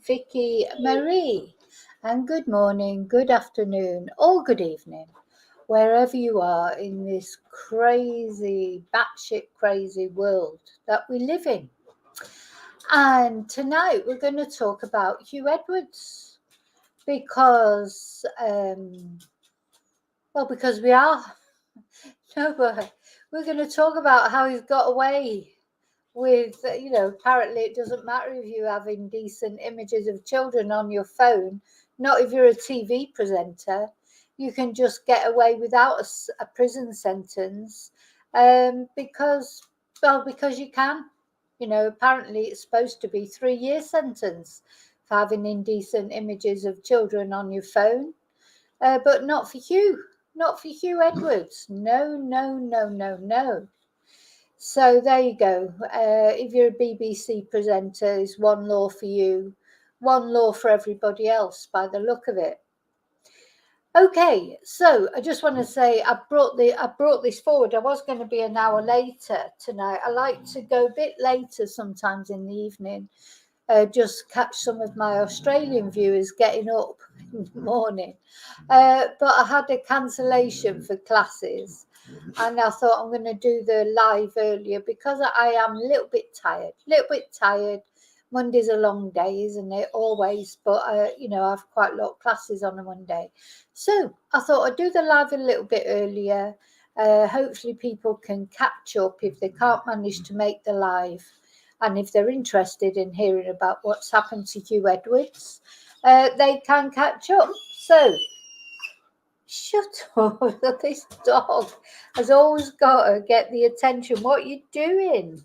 Vicky Marie, and good morning, good afternoon, or good evening, wherever you are in this crazy, batshit crazy world that we live in. And tonight we're going to talk about Hugh Edwards because, because we are. No, but we're going to talk about how he's got away with, apparently it doesn't matter if you have indecent images of children on your phone, not if you're a TV presenter. You can just get away without a prison sentence because you can. Apparently it's supposed to be 3-year sentence for having indecent images of children on your phone, but not for Hugh. Not for Hugh Edwards. No, no, no, no, no. So there you go. If you're a BBC presenter, it's one law for you, one law for everybody else by the look of it. Okay, so I just want to say I brought this forward. I was going to be an hour later tonight. I like to go a bit later sometimes in the evening, just catch some of my Australian viewers getting up in the morning. But I had a cancellation for classes, and I thought I'm going to do the live earlier because I am a little bit tired. Monday's a long day, isn't it? Always, but I've quite a lot of classes on a Monday, so I thought I'd do the live a little bit earlier. Hopefully, people can catch up if they can't manage to make the live. And if they're interested in hearing about what's happened to Hugh Edwards, they can catch up. So, shut up. This dog has always got to get the attention. What you doing?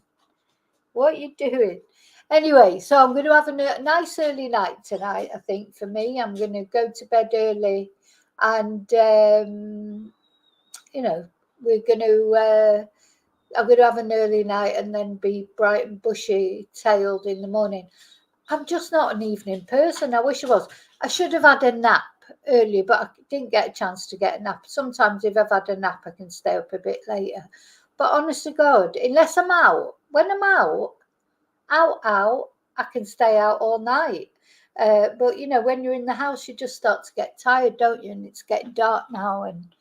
Anyway, so I'm going to have a nice early night tonight, I think, for me. I'm going to go to bed early and, we're going to... I'm going to have an early night and then be bright and bushy-tailed in the morning. I'm just not an evening person. I wish I was. I should have had a nap earlier, but I didn't get a chance to get a nap. Sometimes if I've had a nap, I can stay up a bit later. But honest to God, unless I'm out, when I'm out, I can stay out all night. But, when you're in the house, you just start to get tired, don't you? And it's getting dark now and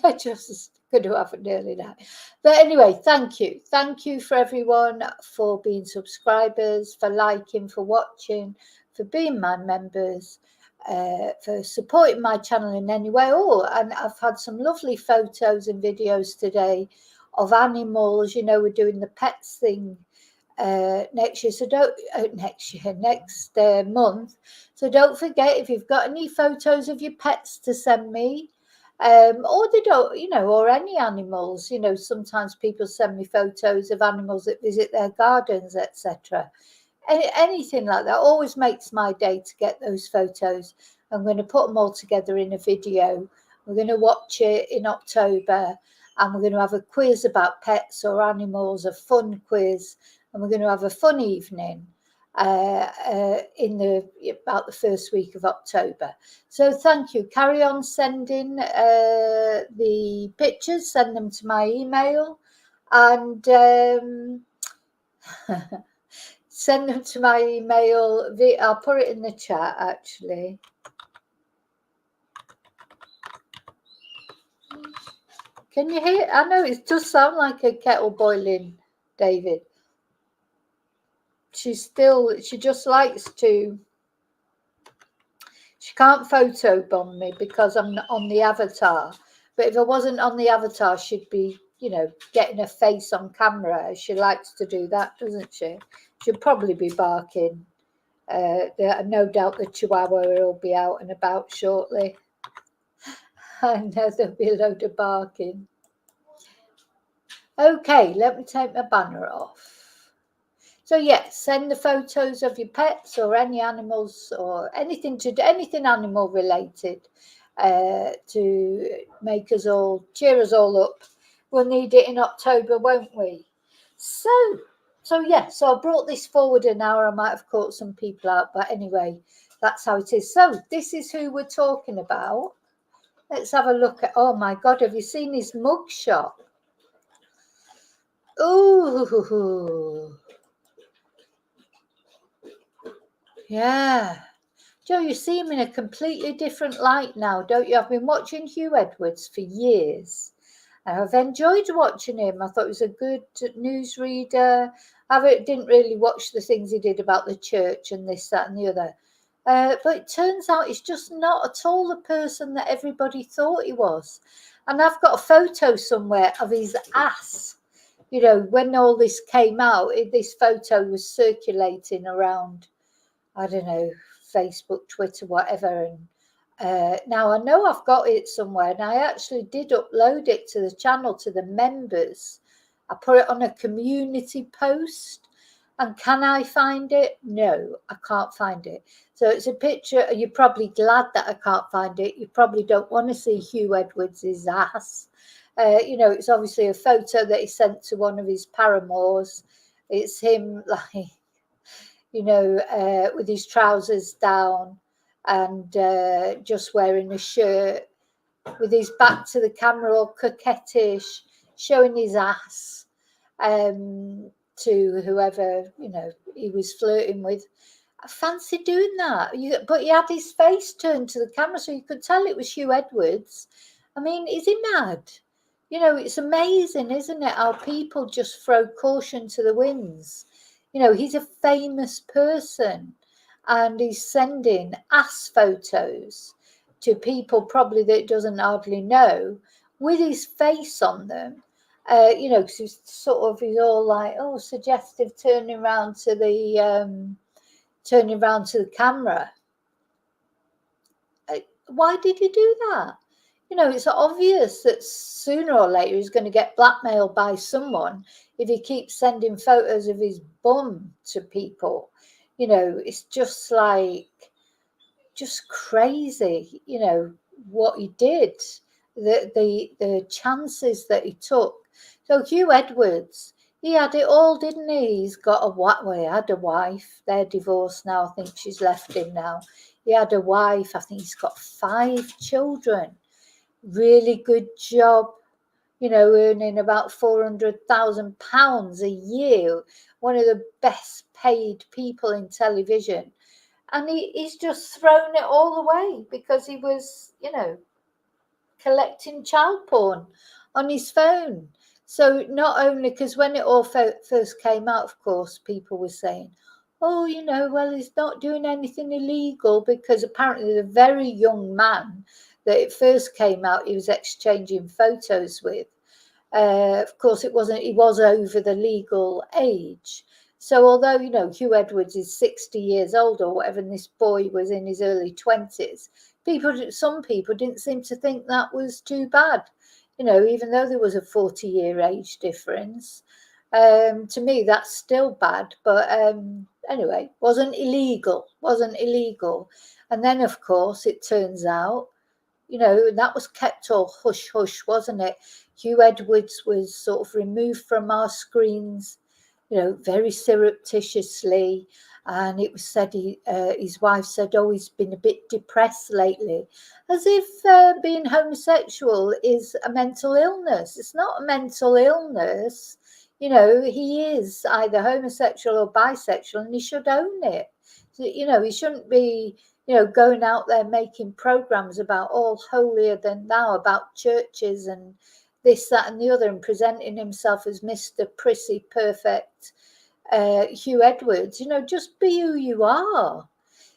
I just going to have an early night. But anyway, thank you. Thank you for everyone for being subscribers, for liking, for watching, for being my members, for supporting my channel in any way. Oh, and I've had some lovely photos and videos today of animals. We're doing the pets thing next year. So next month. So don't forget, if you've got any photos of your pets to send me. Or they don't, or any animals. Sometimes people send me photos of animals that visit their gardens, etc. Anything like that always makes my day to get those photos. I'm going to put them all together in a video. We're going to watch it in October, and we're going to have a quiz about pets or animals, a fun quiz, and we're going to have a fun evening in about the first week of October. So thank you. Carry on sending the pictures. Send them to my email, and send them to my email. I'll put it in the chat actually. Can you hear? I know it does sound like a kettle boiling, David. She just likes to. She can't photobomb me because I'm not on the avatar. But if I wasn't on the avatar, she'd be, getting her face on camera. She likes to do that, doesn't she? She'll probably be barking. No doubt the Chihuahua will be out and about shortly. I know there'll be a load of barking. Okay, let me take my banner off. So yes, send the photos of your pets or any animals or anything animal related to make us all, cheer us all up. We'll need it in October, won't we? So I brought this forward an hour. I might have caught some people out, but anyway, that's how it is. So this is who we're talking about. Let's have a look at, oh my God, have you seen his mugshot? Ooh. Yeah. Joe, you see him in a completely different light now, don't you? I've been watching Hugh Edwards for years. And I've enjoyed watching him. I thought he was a good newsreader. Didn't really watch the things he did about the church and this, that, and the other. But it turns out he's just not at all the person that everybody thought he was. And I've got a photo somewhere of his ass. You know, when all this came out, this photo was circulating around, I don't know, Facebook, Twitter, whatever. And now I know I've got it somewhere, and I actually did upload it to the channel, to the members. I put it on a community post. And can I find it? No, I can't find it. So it's a picture. You're probably glad that I can't find it. You probably don't want to see Hugh Edwards' ass. You know, it's obviously a photo that he sent to one of his paramours. It's him, like, you know, with his trousers down and just wearing a shirt, with his back to the camera, all coquettish, showing his ass to whoever, you know, he was flirting with. I fancy doing that. But he had his face turned to the camera, so you could tell it was Hugh Edwards. I mean, is he mad? You know, it's amazing, isn't it, how people just throw caution to the winds. You know, he's a famous person and he's sending ass photos to people probably that doesn't hardly know with his face on them. You know, because he's all like, oh, suggestive, turning around to the camera. Why did he do that? You know, it's obvious that sooner or later he's going to get blackmailed by someone if he keeps sending photos of his bum to people. You know, it's just like, just crazy, you know, what he did, the chances that he took. So Hugh Edwards, he had it all, didn't he? He's got he had a wife. They're divorced now. I think she's left him now. He had a wife. I think he's got 5 children. Really good job, you know, earning about £400,000 a year. One of the best paid people in television. And he's just thrown it all away because he was, you know, collecting child porn on his phone. So not only, because when it all first came out, of course, people were saying, oh, you know, well, he's not doing anything illegal, because apparently the very young man that it first came out, he was exchanging photos with. Of course, he was over the legal age. So although, you know, Hugh Edwards is 60 years old or whatever, and this boy was in his early 20s, some people didn't seem to think that was too bad, you know, even though there was a 40-year age difference. To me, that's still bad. But anyway, wasn't illegal. And then, of course, it turns out, you know, that was kept all hush hush, wasn't it? Hugh Edwards was sort of removed from our screens, you know, very surreptitiously. And it was said, his wife said, oh, he's been a bit depressed lately, as if being homosexual is a mental illness. It's not a mental illness. You know, he is either homosexual or bisexual, and he should own it. So, you know, he shouldn't be, you know, going out there making programs about all holier than thou, about churches and this, that, and the other, and presenting himself as Mr. Prissy Perfect Hugh Edwards. You know, just be who you are.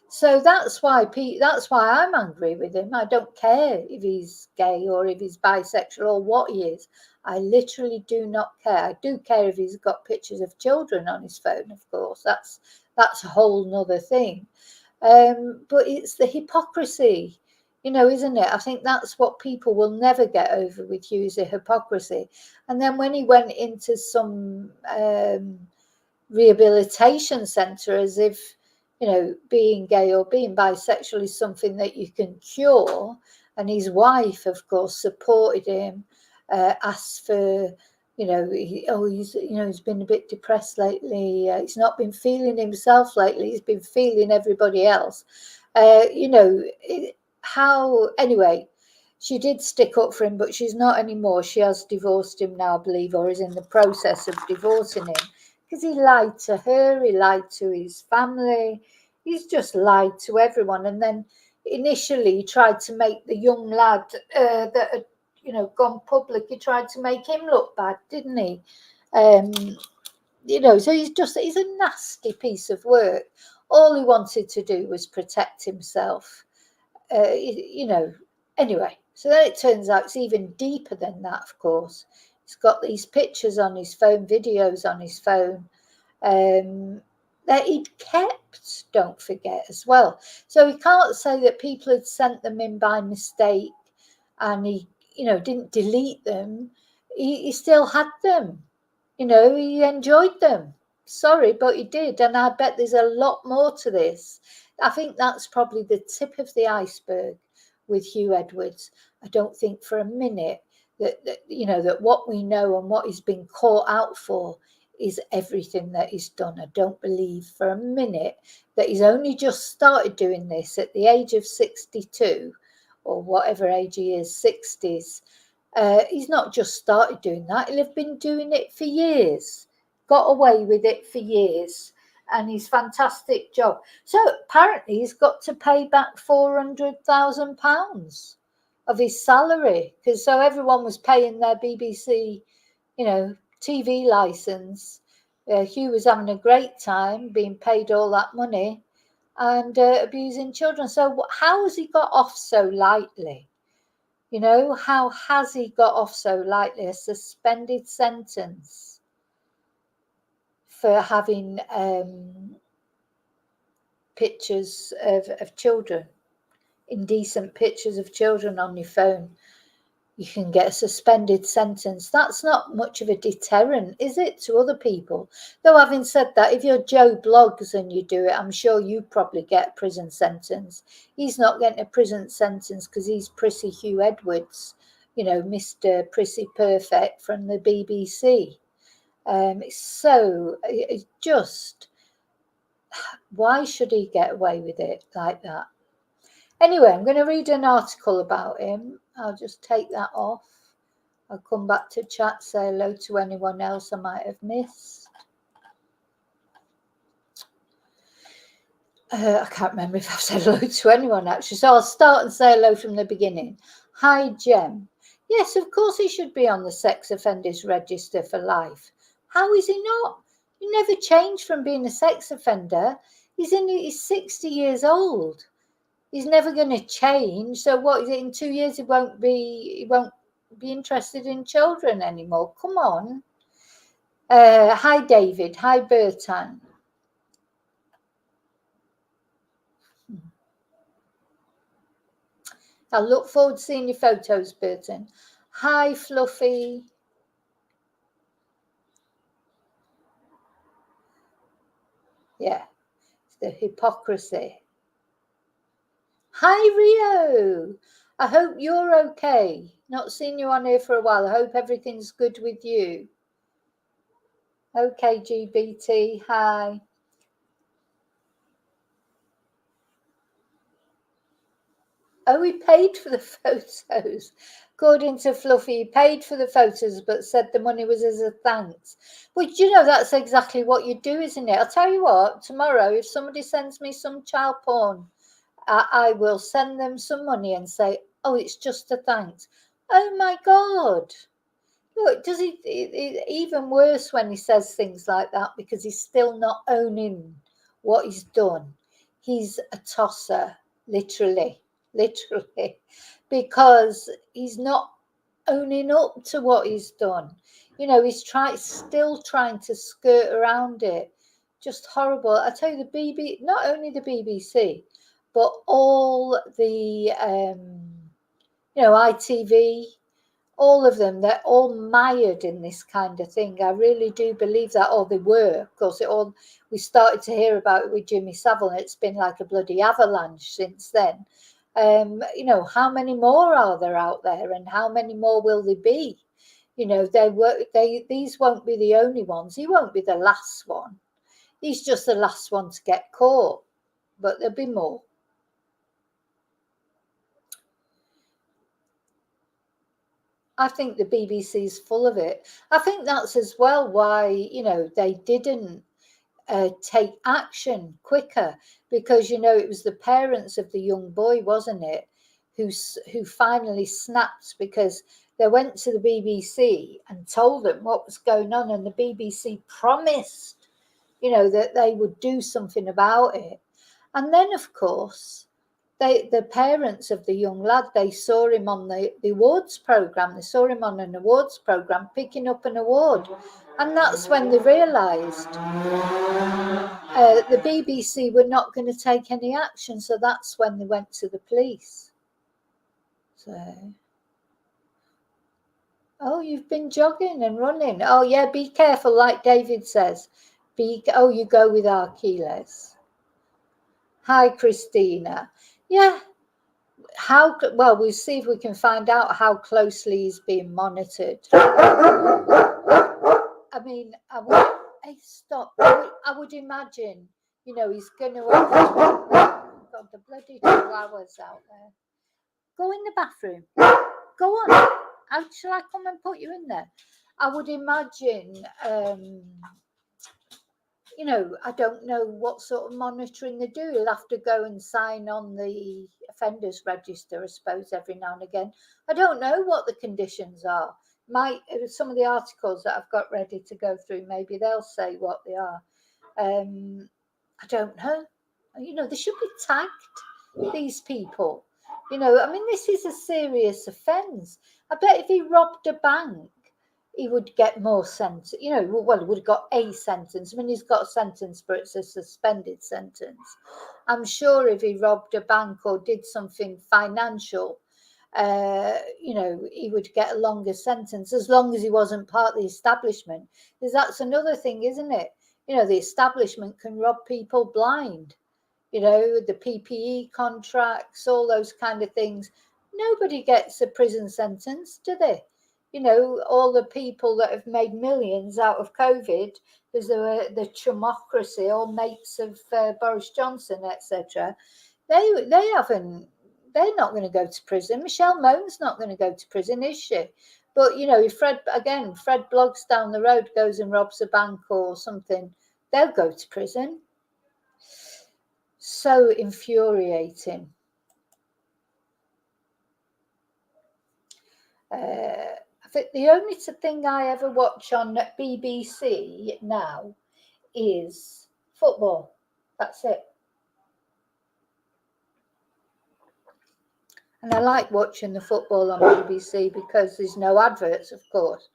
So that's why I'm angry with him. I don't care if he's gay or if he's bisexual or what he is. I literally do not care. I do care if he's got pictures of children on his phone, of course. That's a whole nother thing. But it's the hypocrisy, you know, isn't it? I think that's what people will never get over with Hugh, is the hypocrisy. And then when he went into some rehabilitation centre, as if, you know, being gay or being bisexual is something that you can cure. And his wife, of course, supported him, asked for, you know, he's been a bit depressed lately. He's not been feeling himself lately. He's been feeling everybody else. You know, anyway, she did stick up for him, but she's not anymore. She has divorced him now, I believe, or is in the process of divorcing him, because he lied to her, he lied to his family, He's just lied to everyone, and then initially tried to make the young lad that had, gone public. He tried to make him look bad, didn't he? Um, so he's a nasty piece of work. All he wanted to do was protect himself. Anyway, so then it turns out it's even deeper than that, of course. He's got these pictures on his phone, videos on his phone, that he'd kept, don't forget, as well. So he can't say that people had sent them in by mistake and he, didn't delete them. He still had them. He enjoyed them. Sorry, but he did. And I bet there's a lot more to this. I think that's probably the tip of the iceberg with Hugh Edwards. I don't think for a minute that what we know and what he's been caught out for is everything that he's done. I don't believe for a minute that he's only just started doing this at the age of 62 or whatever age he is, 60s. He's not just started doing that, he'll have been doing it for years, got away with it for years, and his fantastic job. So apparently he's got to pay back £400,000 of his salary, because so everyone was paying their BBC, TV license. Hugh was having a great time being paid all that money and abusing children. So how has he got off so lightly? How has he got off so lightly? A suspended sentence for having pictures of children, indecent pictures of children on your phone. You can get a suspended sentence. That's not much of a deterrent, is it, to other people? Though having said that, if you're Joe Bloggs and you do it, I'm sure you probably get a prison sentence. He's not getting a prison sentence because he's Prissy Hugh Edwards, Mr. Prissy Perfect from the BBC. It's just, why should he get away with it like that? Anyway, I'm going to read an article about him. I'll just take that off. I'll come back to chat, say hello to anyone else I might have missed. I can't remember if I've said hello to anyone, actually. So I'll start and say hello from the beginning. Hi, Jem. Yes, of course he should be on the sex offenders register for life. How is he not? He never changed from being a sex offender. He's 60 years old. He's never going to change. So what is it? In 2 years, he won't be interested in children anymore. Come on. Hi, David. Hi, Bertan. I look forward to seeing your photos, Burton. Hi, Fluffy. Yeah, it's the hypocrisy. Hi, Rio. I hope you're okay. Not seen you on here for a while. I hope everything's good with you. Okay, GBT. Hi. Oh, he paid for the photos. According to Fluffy, he paid for the photos but said the money was as a thanks. Well, that's exactly what you do, isn't it? I'll tell you what, tomorrow, if somebody sends me some child porn, I will send them some money and say, oh, it's just a thanks. Oh, my God. Look, does he even worse when he says things like that because he's still not owning what he's done. He's a tosser, literally, because he's not owning up to what he's done. He's still trying to skirt around it. Just horrible. I tell you, not only the BBC, but all the ITV, all of them, they're all mired in this kind of thing. I really do believe that, or they were. Of course, we started to hear about it with Jimmy Savile, and it's been like a bloody avalanche since then. How many more are there out there, and how many more will there be? These won't be the only ones. He won't be the last one. He's just the last one to get caught, but there'll be more. I think the BBC is full of it. I think that's as well why, they didn't take action quicker, because, you know, it was the parents of the young boy, wasn't it, who finally snapped, because they went to the BBC and told them what was going on, and the BBC promised, you know, that they would do something about it. And then, of course, the parents of the young lad, they saw him on the awards programme. They saw him on an awards programme picking up an award. And that's when they realised the BBC were not going to take any action. So that's when they went to the police. So, oh, you've been jogging and running. Oh, yeah, be careful, like David says. Oh, you go with Achilles. Hi, Christina. Yeah. Well, we'll see if we can find out how closely he's being monitored. I mean, hey, stop. I would imagine, you know, he's going to got the bloody 2 hours out there. Go in the bathroom. Go on. How shall I come and put you in there? I would imagine, you know, I don't know what sort of monitoring they do. You'll have to go and sign on the offenders register, I suppose, every now and again. I don't know what the conditions are. Some of the articles that I've got ready to go through, maybe they'll say what they are. I don't know. You know, they should be tagged, these people. You know, I mean, this is a serious offence. I bet if he robbed a bank, he would get more sentence. You know, well, he would have got a sentence. I mean, he's got a sentence, but it's a suspended sentence. I'm sure if he robbed a bank or did something financial, you know, he would get a longer sentence, as long as he wasn't part of the establishment. Because that's another thing, isn't it? You know, the establishment can rob people blind. You know, the PPE contracts, all those kind of things. Nobody gets a prison sentence, do they? You know, all the people that have made millions out of COVID, because they were the chumocracy, all mates of Boris Johnson, etc. They haven't. They're not going to go to prison. Michelle Moan's not going to go to prison, is she? But, you know, if Fred Bloggs down the road goes and robs a bank or something, they'll go to prison. So infuriating. I think the only thing I ever watch on BBC now is football. That's it. And I like watching the football on BBC because there's no adverts, of course.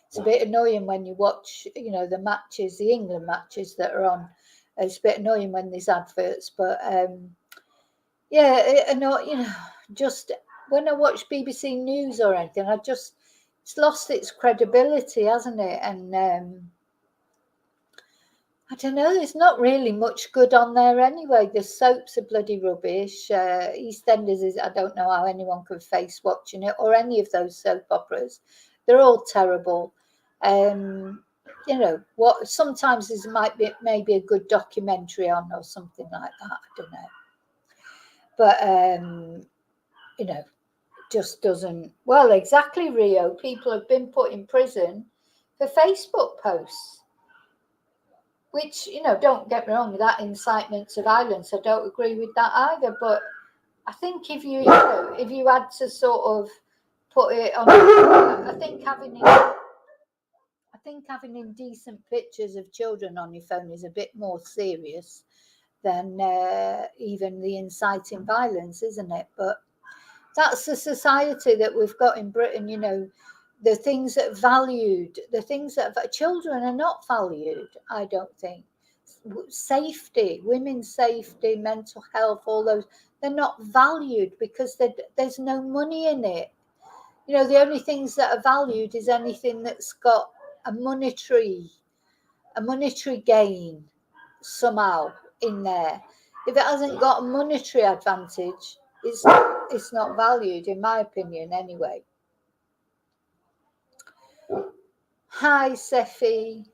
It's a bit annoying when you watch, you know, the matches, the England matches that are on. It's a bit annoying when there's adverts, but yeah, you know, just when I watch BBC News or anything, it's lost its credibility, hasn't it? And I don't know, there's not really much good on there anyway. The soaps are bloody rubbish. EastEnders is, I don't know how anyone could face watching it, or any of those soap operas. They're all terrible. You know, what sometimes there might be maybe a good documentary on or something like that. I don't know. But you know, just doesn't. Well, exactly, Rio. People have been put in prison for Facebook posts. Which, you know, don't get me wrong, that incitement to violence, I don't agree with that either. But I think if you know, if you had to sort of put it on, I think having indecent pictures of children on your phone is a bit more serious than even the inciting violence, isn't it? But that's the society that we've got in Britain. You know, the things that valued, the things that children are not valued, I don't think. Safety, women's safety, mental health, all those, they're not valued because there's no money in it. You know, the only things that are valued is anything that's got a monetary gain somehow in there. If it hasn't got a monetary advantage, it's not valued, in my opinion, anyway. Hi, Seffi.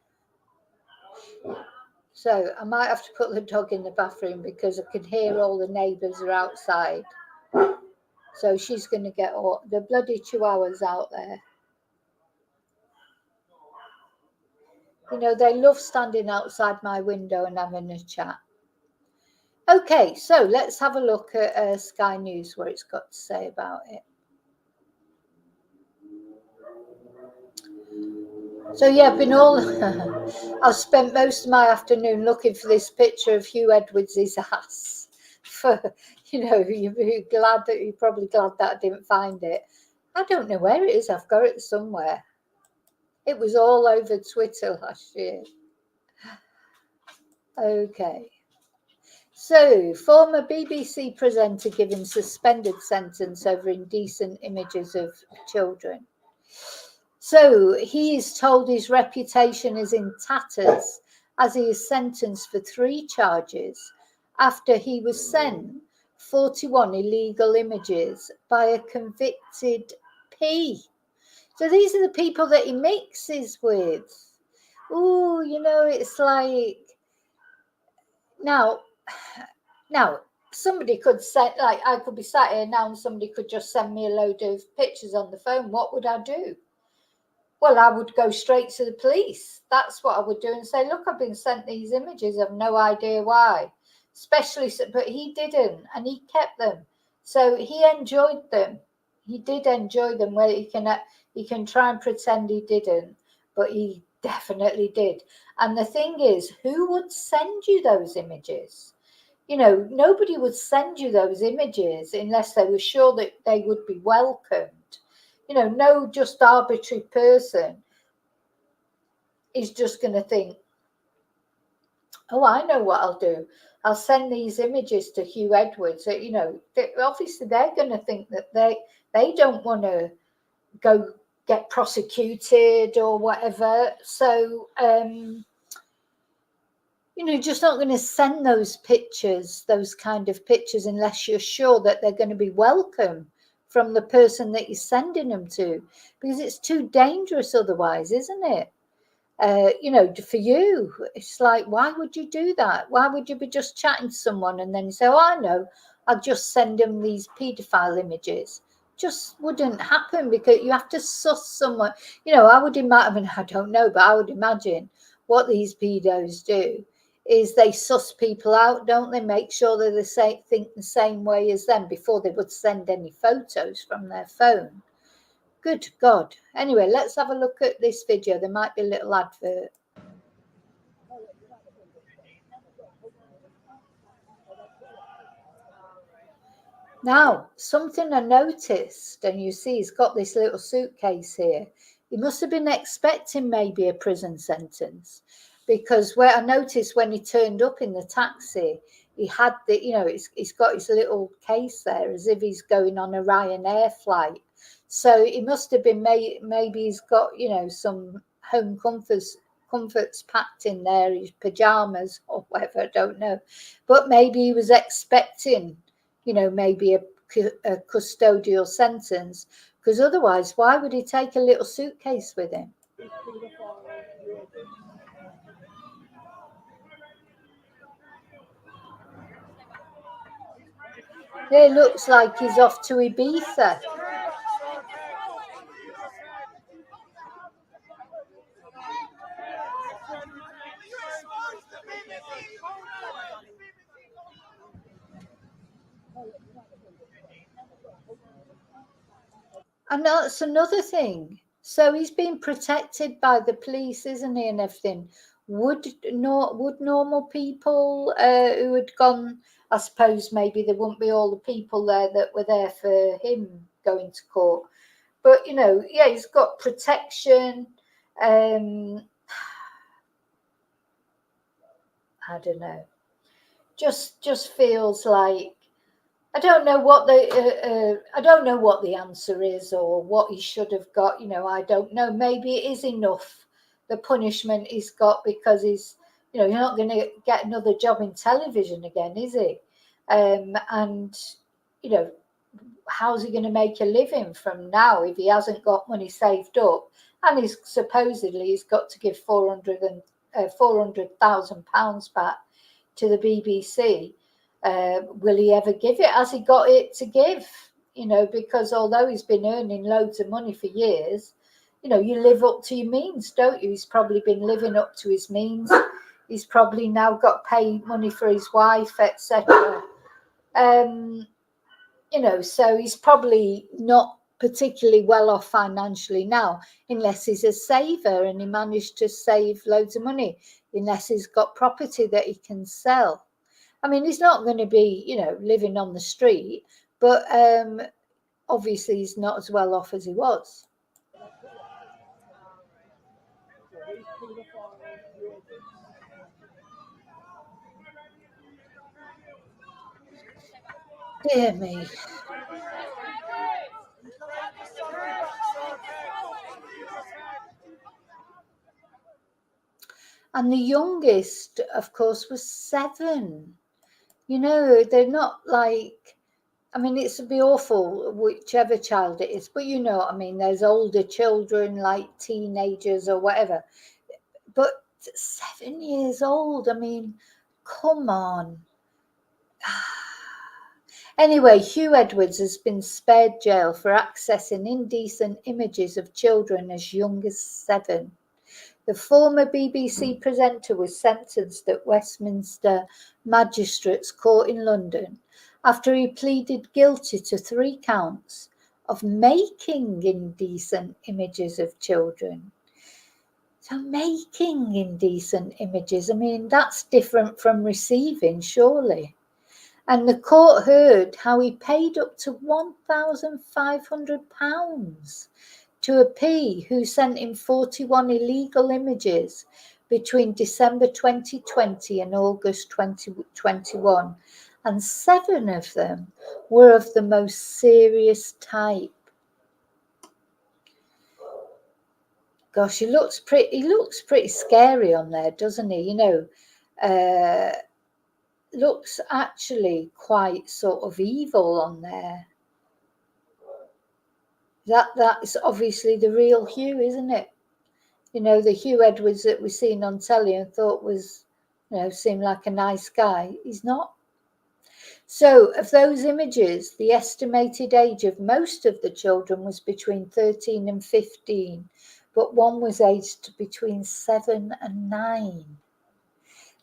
So I might have to put the dog in the bathroom because I can hear all the neighbours are outside. So she's going to get all the bloody chihuahuas out there. You know, they love standing outside my window and having a chat. Okay, so let's have a look at Sky News, what it's got to say about it. So yeah, I've spent most of my afternoon looking for this picture of Hugh Edwards' ass. You're probably glad that I didn't find it. I don't know where it is. I've got it somewhere. It was all over Twitter last year. Okay. So, former BBC presenter given suspended sentence over indecent images of children. So, he is told his reputation is in tatters as he is sentenced for 3 charges after he was sent 41 illegal images by a convicted P. So, these are the people that he mixes with. Ooh, it's like, now, somebody could say, like, I could be sat here now and somebody could just send me a load of pictures on the phone. What would I do? Well, I would go straight to the police. That's what I would do and say, look, I've been sent these images. I've no idea why. But he didn't, and he kept them. So he enjoyed them. He did enjoy them. Well, he can try and pretend he didn't, but he definitely did. And the thing is, who would send you those images? Nobody would send you those images unless they were sure that they would be welcomed. No just arbitrary person is just going to think, oh, I know what I'll do. I'll send these images to Hugh Edwards. Obviously they're going to think that they don't want to go get prosecuted or whatever. So, just not going to send those kind of pictures, unless you're sure that they're going to be welcome from the person that you're sending them to, because it's too dangerous otherwise, isn't it? For you, it's like, why would you do that? Why would you be just chatting to someone and then say, oh, I know, I'll just send them these paedophile images? Just wouldn't happen, because you have to suss someone. I would imagine, I don't know, but I would imagine what these pedos do is they suss people out, don't they? Make sure that they think the same way as them before they would send any photos from their phone. Good God. Anyway, let's have a look at this video. There might be a little advert. Now, something I noticed, and you see he's got this little suitcase here. He must have been expecting maybe a prison sentence, because where I noticed when he turned up in the taxi, he had he's got his little case there as if he's going on a Ryanair flight. So he must have been, maybe he's got, some home comforts packed in there, his pajamas or whatever, I don't know. But maybe he was expecting, maybe a custodial sentence, because otherwise, why would he take a little suitcase with him? It looks like he's off to Ibiza. And that's another thing. So he's been protected by the police, isn't he, and everything. Would normal people who had gone, I suppose maybe there wouldn't be all the people there that were there for him going to court. But, he's got protection. I don't know. Just feels like, I don't know what the answer is, or what he should have got. I don't know. Maybe it is enough, the punishment he's got, because he's, you're not going to get another job in television again, is he? And how's he going to make a living from now if he hasn't got money saved up? And he's got to give £400,000 back to the BBC. Will he ever give it? Has he got it to give? Because although he's been earning loads of money for years, you live up to your means, don't you? He's probably been living up to his means. He's probably now got paid money for his wife, etc. So he's probably not particularly well off financially now, unless he's a saver and he managed to save loads of money, unless he's got property that he can sell. I mean, he's not going to be, living on the street, but obviously he's not as well off as he was. Dear me. And the youngest, of course, was 7. They're not like, I mean, it'd be awful whichever child it is, but you know what I mean. There's older children, like teenagers or whatever. But 7 years old, I mean, come on. Anyway, Hugh Edwards has been spared jail for accessing indecent images of children as young as 7. The former BBC presenter was sentenced at Westminster Magistrates Court in London after he pleaded guilty to 3 counts of making indecent images of children. So making indecent images, I mean, that's different from receiving, surely. And the court heard how he paid up to £1,500 to a P who sent him 41 illegal images between December 2020 and August 2021, and 7 of them were of the most serious type. Gosh, he looks pretty scary on there, doesn't he? Looks actually quite sort of evil on there. That's obviously the real Hugh, isn't it? The Hugh Edwards that we've seen on telly and thought was, seemed like a nice guy. He's not. So of those images, the estimated age of most of the children was between 13 and 15, but one was aged between 7 and 9.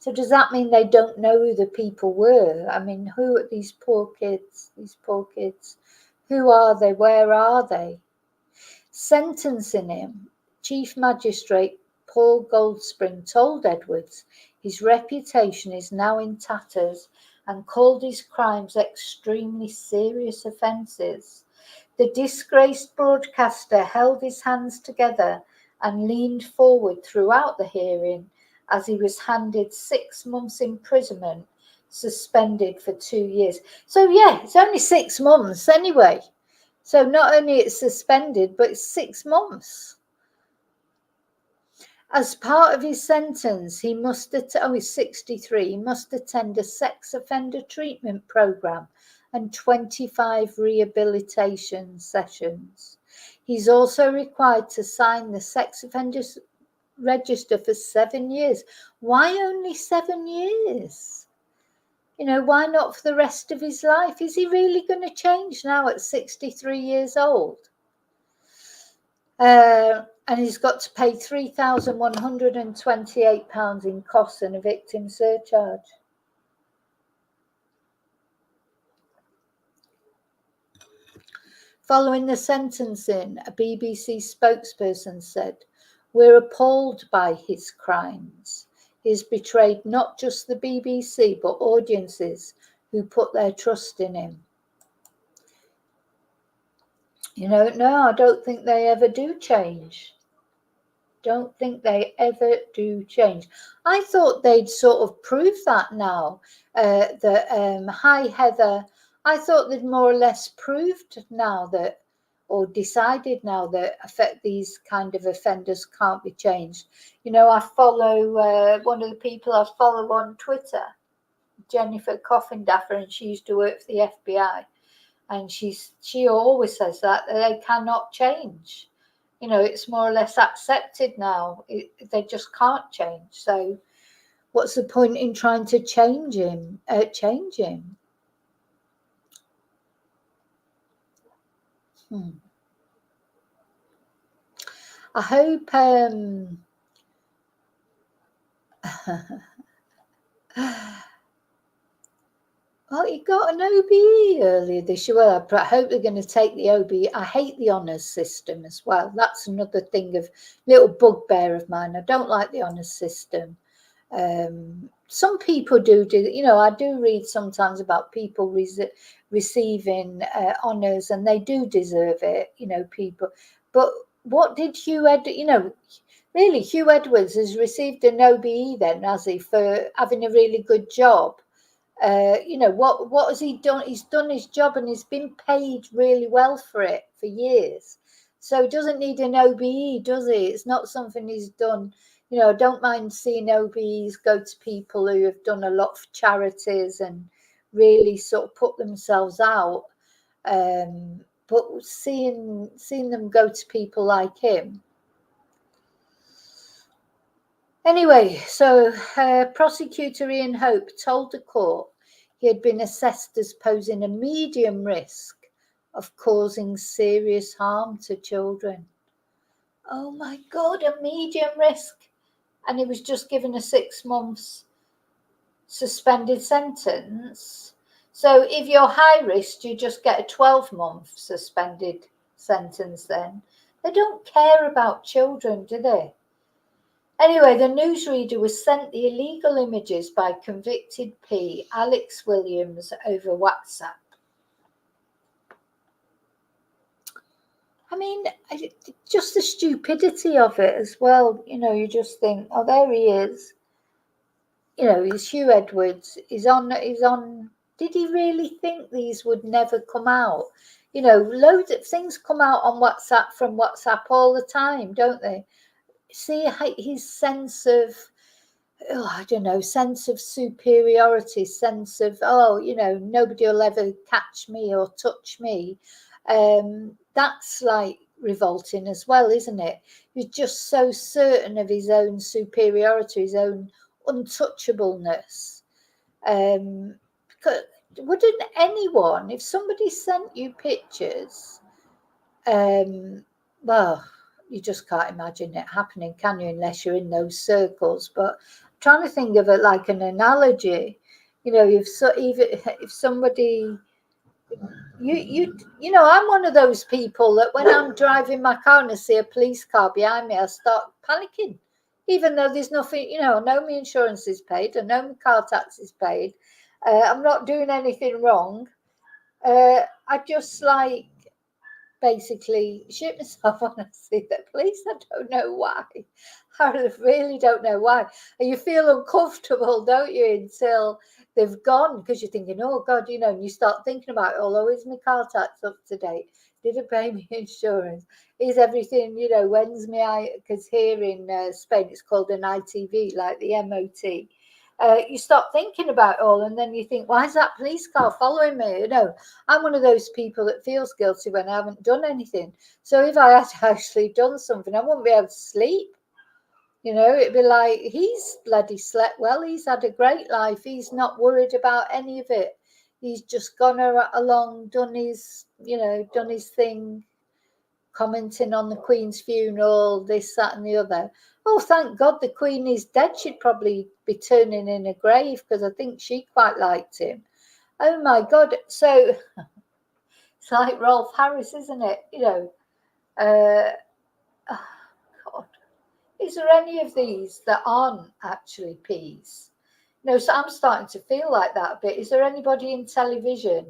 So does that mean they don't know who the people were? I mean, who are these poor kids? Who are they? Where are they? Sentencing him, Chief Magistrate Paul Goldspring told Edwards his reputation is now in tatters and called his crimes extremely serious offences. The disgraced broadcaster held his hands together and leaned forward throughout the hearing as he was handed 6 months imprisonment, suspended for 2 years. So yeah, it's only 6 months anyway. So not only it's suspended, but it's 6 months. As part of his sentence, he must he's 63. He must attend a sex offender treatment program and 25 rehabilitation sessions. He's also required to sign the sex offenders register for 7 years. Why only 7 years? Why not for the rest of his life? Is he really going to change now at 63 years old? And he's got to pay £3,128 in costs and a victim surcharge. Following the sentencing, a BBC spokesperson said, "We're appalled by his crimes. He's betrayed not just the BBC, but audiences who put their trust in him." No, I don't think they ever do change. Don't think they ever do change. I thought they'd sort of prove that now. Hi, Heather. I thought they'd more or less proved now that, or decided now that these kind of offenders can't be changed. I follow one of the people I follow on Twitter, Jennifer Coffindaffer, and she used to work for the FBI. And she always says that they cannot change. It's more or less accepted now. They just can't change. So what's the point in trying to change him? I hope well, he got an OBE earlier this year. Well, I hope they're going to take the OBE. I hate the honours system as well. That's another thing of little bugbear of mine. I don't like the honours system. Some people do, you know, I do read sometimes about people receiving honours, and they do deserve it, you know, people. But what did Hugh you know, really, Hugh Edwards has received an OBE then, has he, for having a really good job? You know, what has he done? He's done his job and he's been paid really well for it for years. So he doesn't need an OBE, does he? It's not something he's done. You know, I don't mind seeing OBEs go to people who have done a lot for charities and really sort of put themselves out. But seeing them go to people like him. Anyway, so prosecutor Ian Hope told the court he had been assessed as posing a medium risk of causing serious harm to children. Oh my God, a medium risk. And he was just given a 6 months suspended sentence. So if you're high risk, you just get a 12-month suspended sentence then. They don't care about children, do they? Anyway, the newsreader was sent the illegal images by convicted P, Alex Williams, over WhatsApp. I mean, just the stupidity of it as well. You know, you just think, oh, there he is. You know, he's Hugh Edwards. He's on. Did he really think these would never come out? You know, loads of things come out on WhatsApp from WhatsApp all the time, don't they? See his sense of, I don't know, sense of superiority, sense of, oh, you know, nobody will ever catch me or touch me. That's like revolting as well, isn't it? He's just so certain of his own superiority, his own untouchableness. Wouldn't anyone, if somebody sent you pictures, well, you just can't imagine it happening, can you, unless you're in those circles. But I'm trying to think of it like an analogy. You know, if somebody, you know, I'm one of those people that when I'm driving my car and I see a police car behind me, I start panicking, even though there's nothing. You know, I know my insurance is paid, I know my car tax is paid, I'm not doing anything wrong. I just like basically shit myself when I see the police. I don't know why. I really don't know why. And you feel uncomfortable, don't you, until they've gone, because you're thinking, oh God, you know, and you start thinking about, oh, is my car tax up to date? Did I pay my insurance? Is everything, you know, when's my, because here in Spain it's called an ITV, like the MOT. You start thinking about it all, and then you think, why is that police car following me? You know, I'm one of those people that feels guilty when I haven't done anything. So if I had actually done something, I wouldn't be able to sleep. You know, it'd be like, he's bloody slept well. He's had a great life. He's not worried about any of it. He's just gone along, done his thing, commenting on the Queen's funeral, this, that, and the other. Oh, thank God the Queen is dead. She'd probably be turning in a grave, because I think she quite liked him. Oh my God. So it's like Rolf Harris, isn't it? You know, oh God. Is there any of these that aren't actually P's? No, so I'm starting to feel like that a bit. Is there anybody in television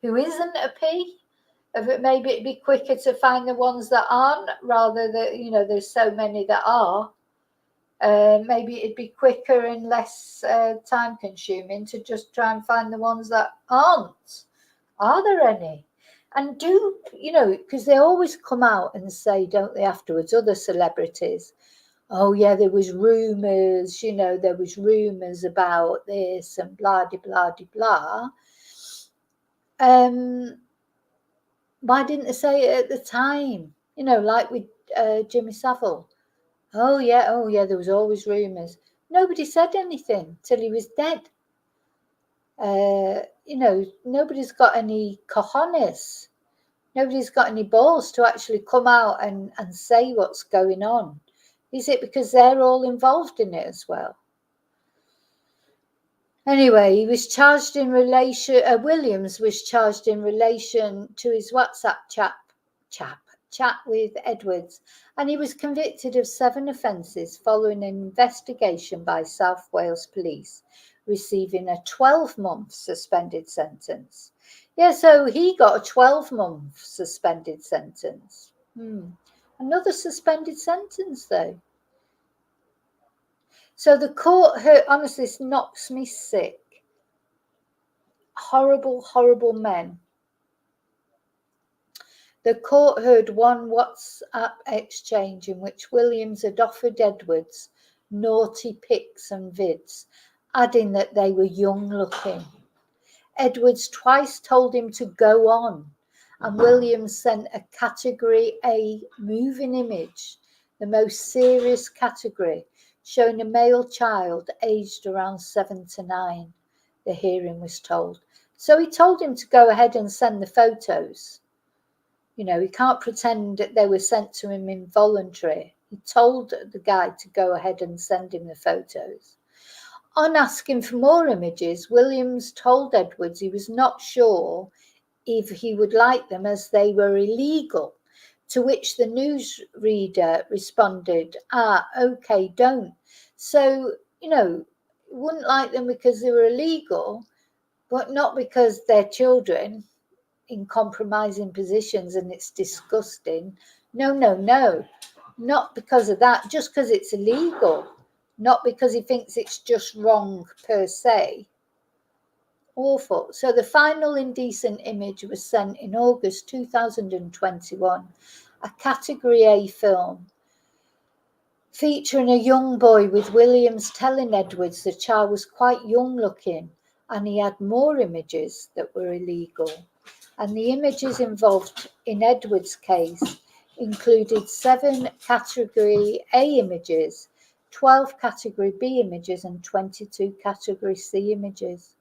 who isn't a P? Maybe it'd be quicker to find the ones that aren't, rather than, you know, there's so many that are. Maybe it'd be quicker and less time consuming to just try and find the ones that aren't. Are there any? And do, you know, because they always come out and say, don't they, afterwards, other celebrities, oh yeah, there was rumours, you know, there was rumours about this and blah, de, blah, de, blah. Why didn't they say it at the time? You know, like with Jimmy Savile. Oh yeah, there was always rumours. Nobody said anything till he was dead. You know, nobody's got any cojones Nobody's got any balls to actually come out and say what's going on. Is it because they're all involved in it as well? Anyway, he was charged in relation, Williams was charged in relation to his WhatsApp chat with Edwards, and he was convicted of 7 offences following an investigation by South Wales Police, receiving a 12-month suspended sentence. Yeah, so he got a 12-month suspended sentence. Another suspended sentence, though. So the court heard, honestly, this knocks me sick. Horrible, horrible men. The court heard one WhatsApp exchange in which Williams had offered Edwards naughty pics and vids, adding that they were young looking. Edwards twice told him to go on, and Williams sent a Category A moving image, the most serious category, showing a male child aged around 7 to 9, the hearing was told. So he told him to go ahead and send the photos. You know, he can't pretend that they were sent to him involuntary. He told the guy to go ahead and send him the photos. On asking for more images, Williams told Edwards he was not sure if he would like them as they were illegal, to which the newsreader responded, okay, don't. So, you know, wouldn't like them because they were illegal, but not because they're children in compromising positions and it's disgusting. No, not because of that, just because it's illegal, not because he thinks it's just wrong per se. Awful. So the final indecent image was sent in August 2021, a Category A film featuring a young boy, with Williams telling Edwards the child was quite young looking, and he had more images that were illegal. And the images involved in Edwards' case included 7 Category A images, 12 Category B images, and 22 Category C images.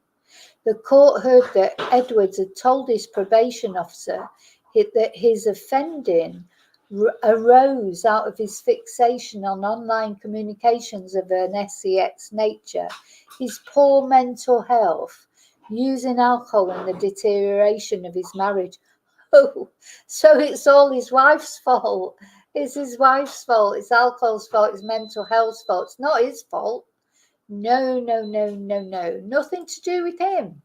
The court heard that Edwards had told his probation officer that his offending arose out of his fixation on online communications of an sex nature, his poor mental health, using alcohol, and the deterioration of his marriage. Oh, so it's all his wife's fault. It's his wife's fault. It's alcohol's fault. It's mental health's fault. It's not his fault. No. Nothing to do with him.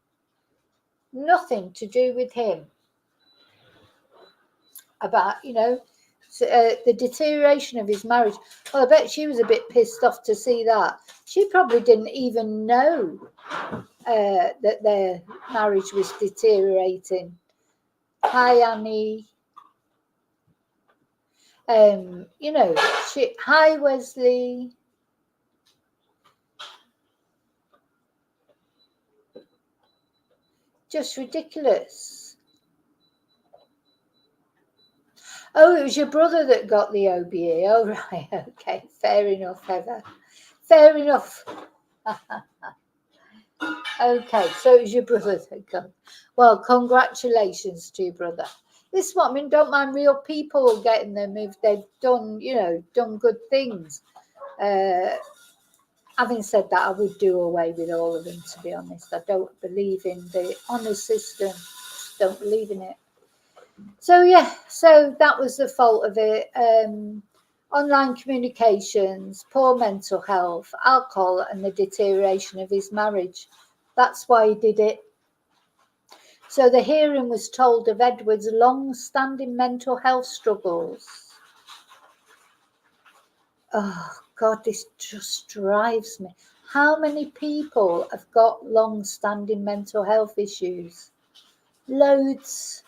Nothing to do with him. About, you know, the deterioration of his marriage. Well, I bet she was a bit pissed off to see that. She probably didn't even know that their marriage was deteriorating. Hi, Annie. You know, hi, Wesley. Just ridiculous. Oh, it was your brother that got the OBE. Oh, right. Okay. Fair enough, Heather. Fair enough. Okay. So it was your brother that got. Well, congratulations to your brother. This is what I mean. Don't mind real people getting them if they've done, you know, done good things. Having said that, I would do away with all of them, to be honest. I don't believe in the honour system. Don't believe in it. So, yeah, so that was the fault of it. Online communications, poor mental health, alcohol, and the deterioration of his marriage. That's why he did it. So the hearing was told of Edwards' long-standing mental health struggles. Oh, God, this just drives me. How many people have got long-standing mental health issues? Loads.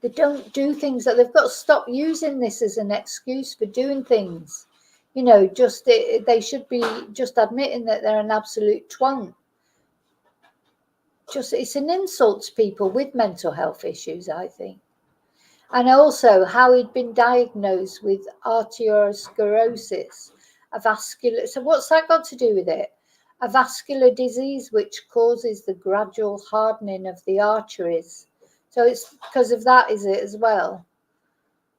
They don't do things that they've got to stop using this as an excuse for doing things. You know, just they should be just admitting that they're an absolute twonk. Just, it's an insult to people with mental health issues, I think. And also how he'd been diagnosed with arteriosclerosis, a vascular. So what's that got to do with it? A vascular disease which causes the gradual hardening of the arteries So it's because of that, is it, as well?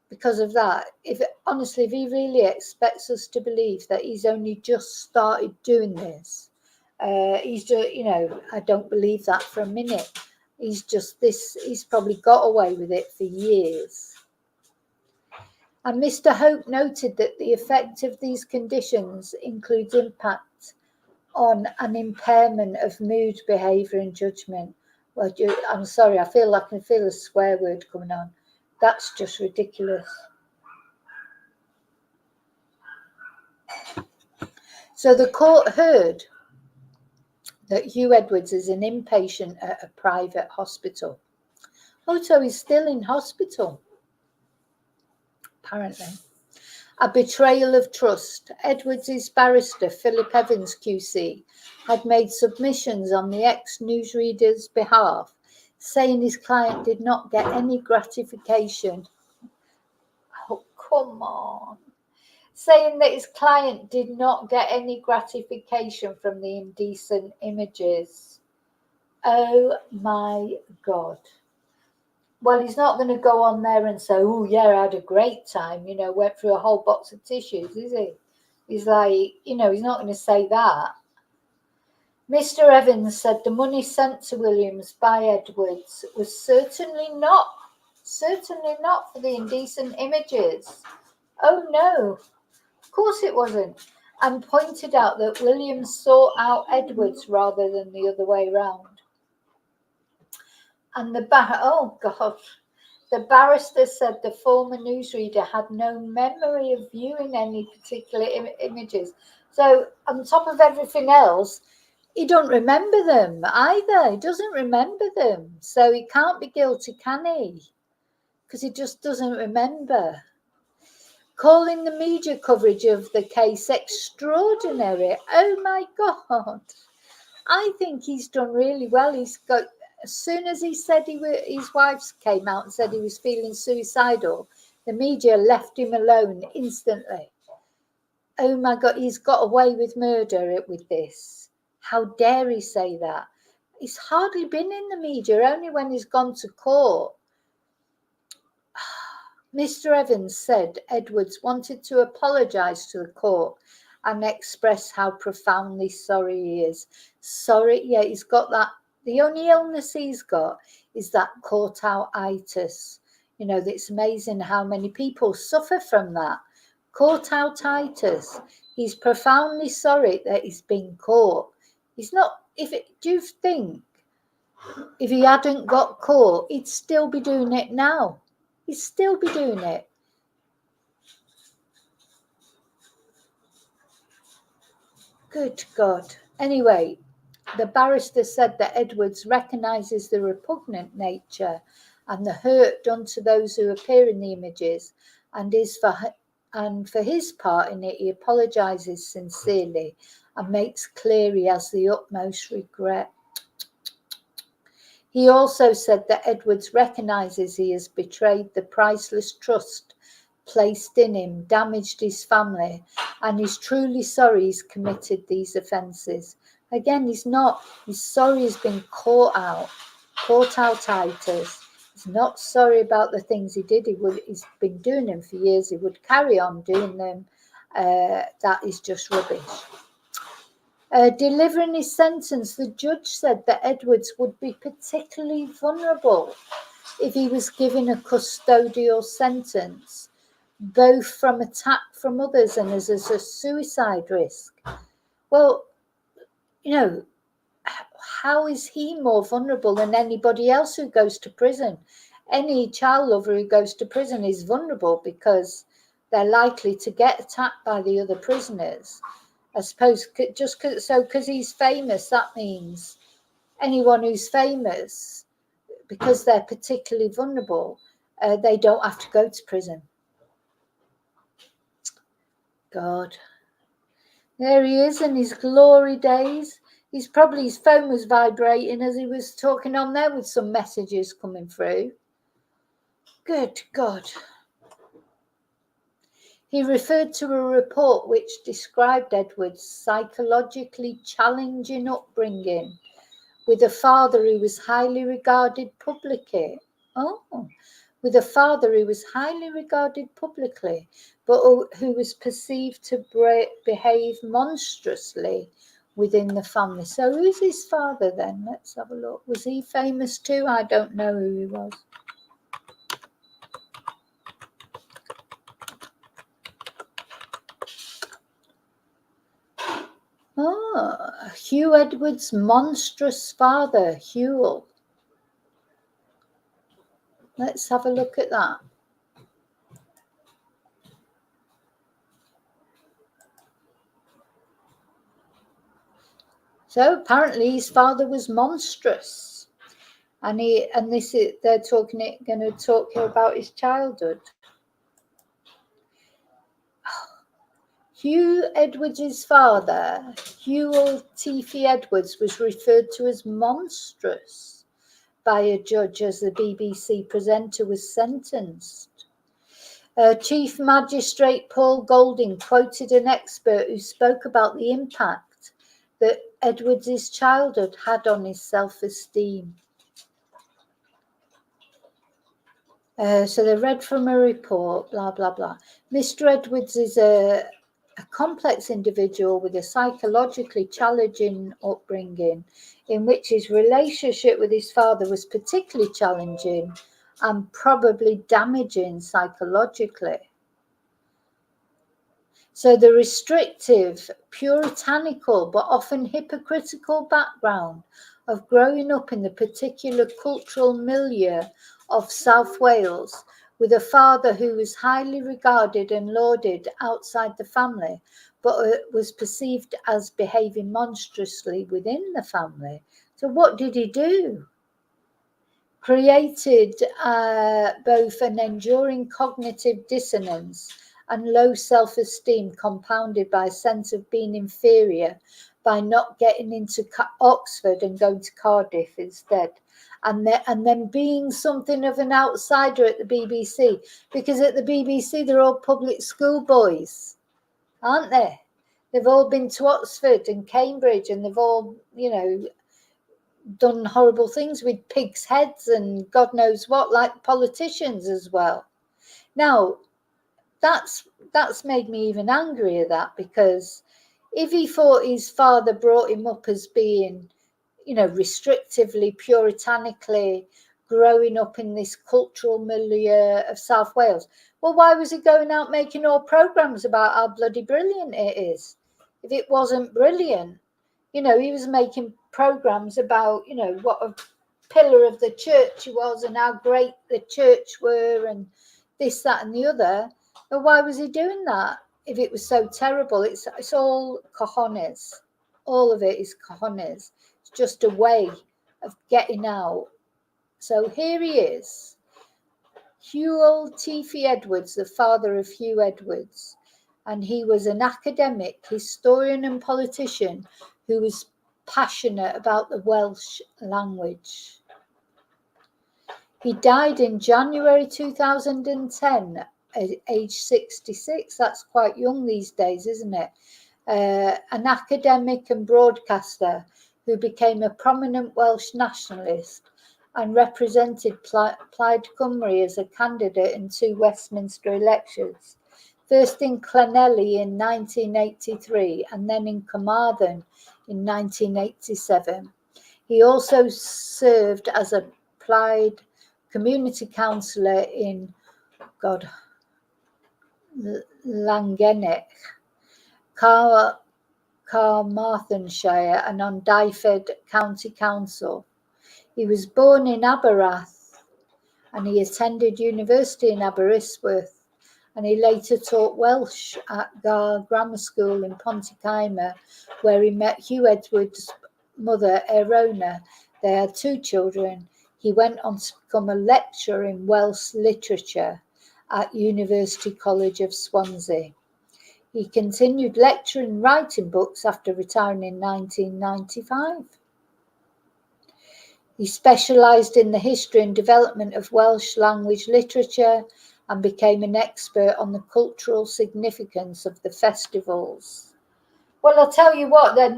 Because of that, honestly, if he really expects us to believe that he's only just started doing this, he's just, I don't believe that for a minute. He's probably got away with it for years. And Mr. Hope noted that the effect of these conditions includes impact on an impairment of mood, behaviour and judgment. Well, I'm sorry, I can feel a swear word coming on. That's just ridiculous. So the court heard that Hugh Edwards is an inpatient at a private hospital. Oh, so he's still in hospital, apparently. A betrayal of trust. Edwards' barrister, Philip Evans QC, had made submissions on the ex-newsreader's behalf, saying his client did not get any gratification. Oh, come on. Saying that his client did not get any gratification from the indecent images. Oh my God. Well, he's not going to go on there and say, oh, yeah, I had a great time, went through a whole box of tissues, is he? He's like, he's not going to say that. Mr. Evans said the money sent to Williams by Edwards was certainly not for the indecent images. Oh, no, of course it wasn't. And pointed out that Williams sought out Edwards rather than the other way round. And the barrister said the former newsreader had no memory of viewing any particular images. So on top of everything else, he don't remember them either. He doesn't remember them. So he can't be guilty, can he? Because he just doesn't remember. Calling the media coverage of the case extraordinary. Oh my God. I think he's done really well. As soon as he said his wife came out and said he was feeling suicidal, the media left him alone instantly. Oh my God, he's got away with murder with this. How dare he say that? He's hardly been in the media, only when he's gone to court. Mr. Evans said Edwards wanted to apologise to the court and express how profoundly sorry he is. Sorry, yeah, he's got that. The only illness he's got is that court-out-itis. It's amazing how many people suffer from that. Court-out-itis. He's profoundly sorry that he's been caught. He's not, do you think if he hadn't got caught, he'd still be doing it now? He'd still be doing it. Good God. Anyway, the barrister said that Edwards recognises the repugnant nature and the hurt done to those who appear in the images, and for his part in it, he apologises sincerely and makes clear he has the utmost regret. He also said that Edwards recognises he has betrayed the priceless trust placed in him, damaged his family, and is truly sorry he's committed these offences. Again, he's sorry he's been caught out-itis. He's not sorry about the things he did. He's been doing them for years. He would carry on doing them. That is just rubbish. Delivering his sentence, the judge said that Edwards would be particularly vulnerable if he was given a custodial sentence, both from attack from others and as a suicide risk. Well, how is he more vulnerable than anybody else who goes to prison? Any child lover who goes to prison is vulnerable because they're likely to get attacked by the other prisoners. I suppose because he's famous, that means anyone who's famous, because they're particularly vulnerable, they don't have to go to prison. God. There he is in his glory days. His phone was vibrating as he was talking on there with some messages coming through. Good God. He referred to a report which described Edwards' psychologically challenging upbringing with a father who was highly regarded publicly. Oh, with a father who was highly regarded publicly, but who was perceived to behave monstrously within the family. So who's his father then? Let's have a look. Was he famous too? I don't know who he was. Oh, Hugh Edwards' monstrous father, Hewell. Let's have a look at that. So apparently his father was monstrous, and they're going to talk here about his childhood. Hugh Edwards' father, Hewell Teefy Edwards, was referred to as monstrous by a judge as the BBC presenter was sentenced. Chief Magistrate Paul Golding quoted an expert who spoke about the impact that Edwards' childhood had on his self-esteem. So they read from a report, blah, blah, blah. Mr. Edwards is a complex individual with a psychologically challenging upbringing in which his relationship with his father was particularly challenging and probably damaging psychologically. So the restrictive, puritanical, but often hypocritical background of growing up in the particular cultural milieu of South Wales with a father who was highly regarded and lauded outside the family, but was perceived as behaving monstrously within the family. So what did he do? Created both an enduring cognitive dissonance and low self-esteem compounded by a sense of being inferior by not getting into Oxford and going to Cardiff instead. And then being something of an outsider at the BBC, because at the BBC they're all public school boys, aren't they? They've all been to Oxford and Cambridge, and they've all, done horrible things with pigs' heads and God knows what, like politicians as well. Now, that's made me even angrier, that, because if he thought his father brought him up as being, restrictively, puritanically, growing up in this cultural milieu of South Wales, well, why was he going out making all programmes about how bloody brilliant it is? If it wasn't brilliant, he was making programmes about, what a pillar of the church he was and how great the church were and this, that and the other. But why was he doing that if it was so terrible? It's all cojones. All of it is cojones. It's just a way of getting out. So here he is, Hewell Teefy Edwards, the father of Hugh Edwards. And he was an academic, historian and politician who was passionate about the Welsh language. He died in January 2010 at age 66. That's quite young these days, isn't it? An academic and broadcaster who became a prominent Welsh nationalist and represented Plaid Cymru as a candidate in 2 Westminster elections, first in Llanelli in 1983 and then in Carmarthen in 1987. He also served as a Plaid community councillor in Llangennech, Carmarthenshire, and on Dyfed County Council. He was born in Aberrath and he attended university in Aberystwyth, and he later taught Welsh at Gar Grammar School in Pontycymer, where he met Hugh Edwards' mother, Erona. They had 2 children. He went on to become a lecturer in Welsh literature at University College of Swansea. He continued lecturing and writing books after retiring in 1995. He specialised in the history and development of Welsh language literature and became an expert on the cultural significance of the festivals. Well, I'll tell you what, then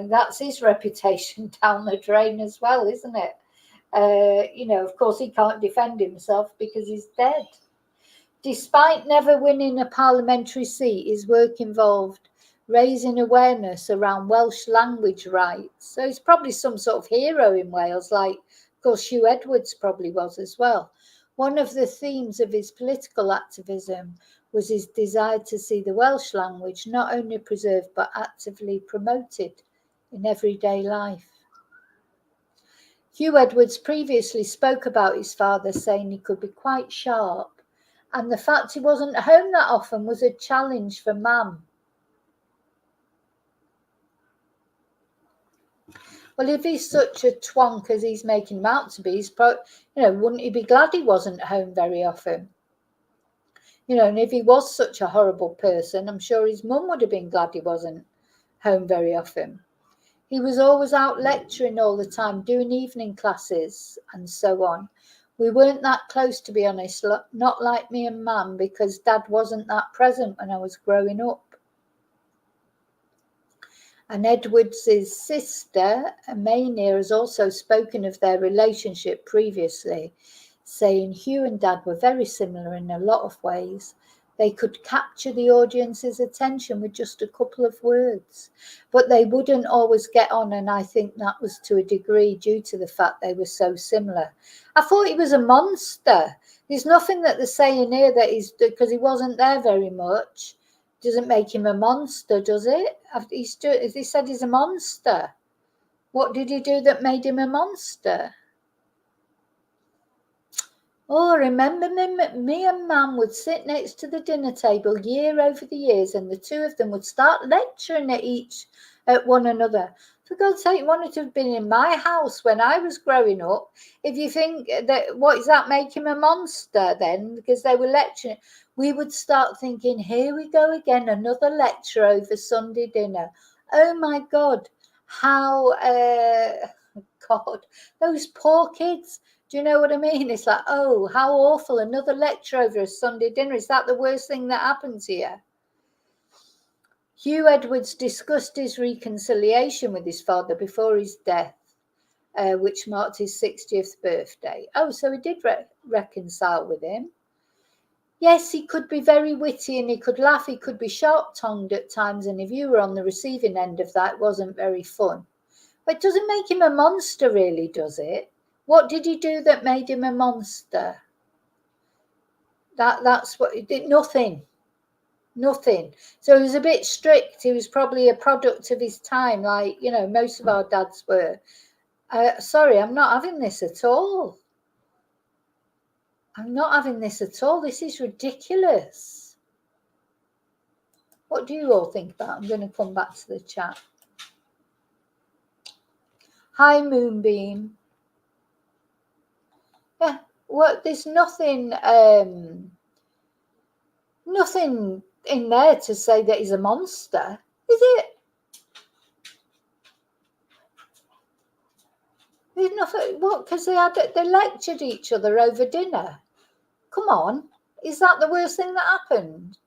that's his reputation down the drain as well, isn't it? Of course, he can't defend himself because he's dead. Despite never winning a parliamentary seat, his work involved raising awareness around Welsh language rights. So he's probably some sort of hero in Wales, like, of course, Hugh Edwards probably was as well. One of the themes of his political activism was his desire to see the Welsh language not only preserved but actively promoted in everyday life. Hugh Edwards previously spoke about his father, saying he could be quite sharp, and the fact he wasn't home that often was a challenge for Mam. Well, if he's such a twonk as he's making him out to be, wouldn't he be glad he wasn't home very often? And if he was such a horrible person, I'm sure his mum would have been glad he wasn't home very often. He was always out lecturing all the time, doing evening classes and so on. We weren't that close, to be honest, not like me and Mam, because Dad wasn't that present when I was growing up. And Edwards' sister, Amania, has also spoken of their relationship previously, saying Hugh and Dad were very similar in a lot of ways. They could capture the audience's attention with just a couple of words, but they wouldn't always get on, and I think that was to a degree due to the fact they were so similar. I thought he was a monster. There's nothing that they're saying here that he's, because he wasn't there very much, doesn't make him a monster, does it? He said he's a monster. What did he do that made him a monster? Oh, remember me and Mam would sit next to the dinner table year over the years, and the two of them would start lecturing at one another. For God's sake, wanted to have been in my house when I was growing up. If you think that, what does that make him a monster then? Because they were lecturing. We would start thinking, here we go again, another lecture over Sunday dinner. Oh my God, how, God, those poor kids. Do you know what I mean? It's like, oh, how awful, another lecture over a Sunday dinner. Is that the worst thing that happens here? Hugh Edwards discussed his reconciliation with his father before his death, which marked his 60th birthday. Oh, so he did reconcile with him. Yes, he could be very witty and he could laugh. He could be sharp-tongued at times, and if you were on the receiving end of that, it wasn't very fun. But it doesn't make him a monster, really, does it? What did he do that made him a monster? That's what he did. Nothing. So he was a bit strict. He was probably a product of his time, like, most of our dads were. Sorry, I'm not having this at all. This is ridiculous. What do you all think about? I'm going to come back to the chat. Hi, Moonbeam. Yeah, well, there's nothing in there to say that he's a monster, is it? There's nothing. What? Because they lectured each other over dinner. Come on, is that the worst thing that happened?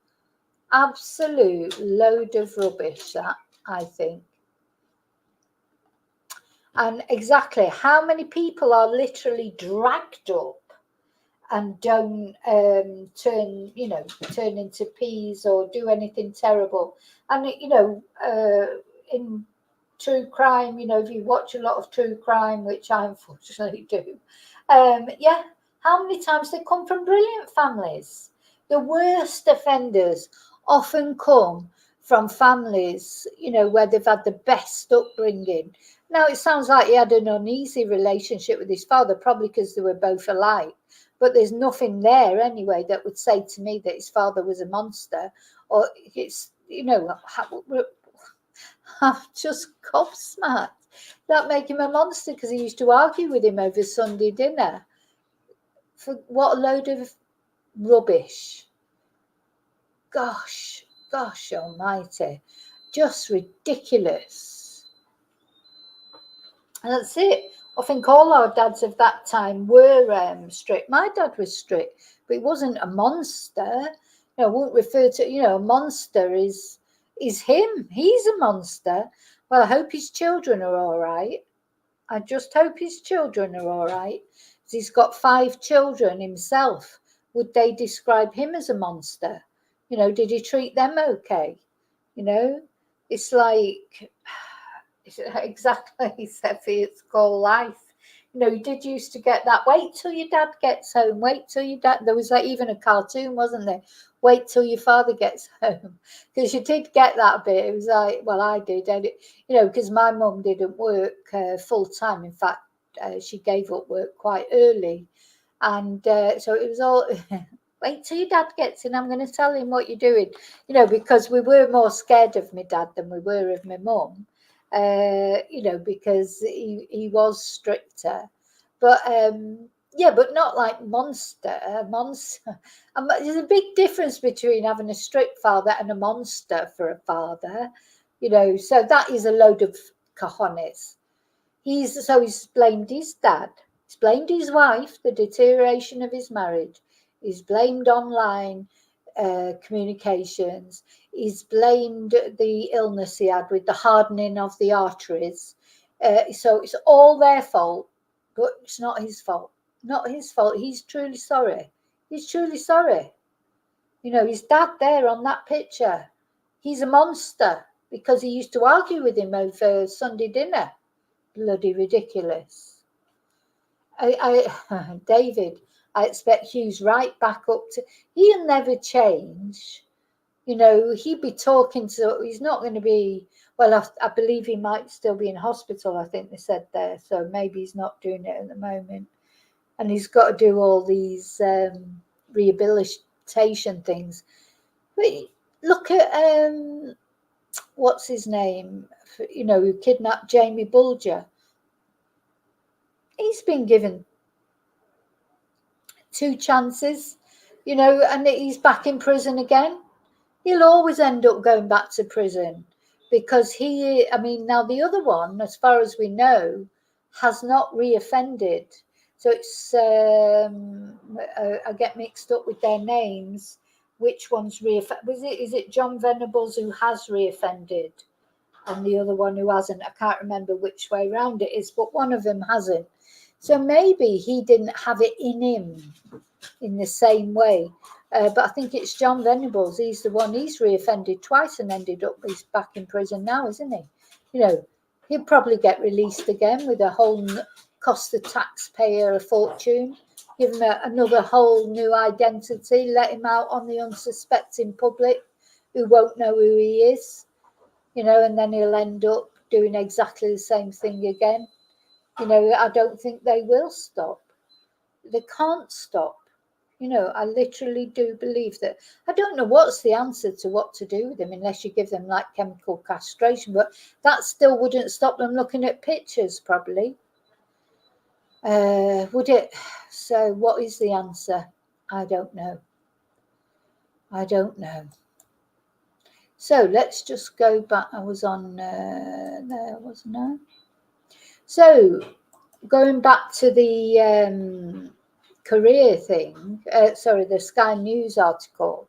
Absolute load of rubbish, that, I think. And exactly how many people are literally dragged up and don't turn into peas or do anything terrible. And in true crime, if you watch a lot of true crime, which I unfortunately do, how many times they come from brilliant families? The worst offenders often come from families, where they've had the best upbringing. Now, it sounds like he had an uneasy relationship with his father, probably because they were both alike. But there's nothing there anyway that would say to me that his father was a monster, or it's, I'm just gobsmacked. That make him a monster because he used to argue with him over Sunday dinner. For what a load of rubbish. Gosh almighty. Just ridiculous. And that's it. I think all our dads of that time were strict. My dad was strict, but he wasn't a monster. I won't refer to, a monster is him. He's a monster. Well, I hope his children are all right. I just hope his children are all right. He's got 5 children himself. Would they describe him as a monster? You know, did he treat them okay? You know, it's like, it's exactly, Seffi, it's called life. You know, you did used to get that, wait till your dad gets home, wait till your dad, there was like even a cartoon, wasn't there? Wait till your father gets home. Because you did get that bit. It was like, well, I did. And it, you know, because my mum didn't work full time. In fact, she gave up work quite early. And so it was all, wait till your dad gets in, I'm going to tell him what you're doing. You know, because we were more scared of my dad than we were of my mum. You know, because he was stricter. But yeah, but not like monster. There's a big difference between having a strict father and a monster for a father. You know, so that is a load of cojones. He's blamed his dad. He's blamed his wife, the deterioration of his marriage. He's blamed online communications. He's blamed the illness he had with the hardening of the arteries. So it's all their fault, but it's not his fault. Not his fault. He's truly sorry. He's truly sorry. You know, his dad there on that picture. He's a monster because he used to argue with him over Sunday dinner. Bloody ridiculous. David, I expect Hugh's right back up to, he'll never change. You know, he'd be talking to, he's not going to be, well, I believe he might still be in hospital, I think they said there. So maybe he's not doing it at the moment. And he's got to do all these rehabilitation things. But look at, what's his name, you know, who kidnapped Jamie Bulger. He's been given 2 chances, you know, and he's back in prison again. He'll always end up going back to prison because I mean, now the other one, as far as we know, has not reoffended. So it's, I get mixed up with their names. Which one's reoffended? Is it John Venables who has reoffended and the other one who hasn't? I can't remember which way round it is, but one of them hasn't. So maybe he didn't have it in him in the same way. But I think it's John Venables. He's the one, he's reoffended twice and he's back in prison now, isn't he? You know, he'll probably get released again with a whole cost the taxpayer a fortune, give him another whole new identity, let him out on the unsuspecting public who won't know who he is, you know, and then he'll end up doing exactly the same thing again. You know, I don't think they will stop. They can't stop. You know, I literally do believe that. I don't know what's the answer to what to do with them unless you give them like chemical castration, but that still wouldn't stop them looking at pictures, probably. Would it? So, what is the answer? I don't know. I don't know. So, let's just go back. I was on there, wasn't I? So, going back to the career thing, the Sky News article,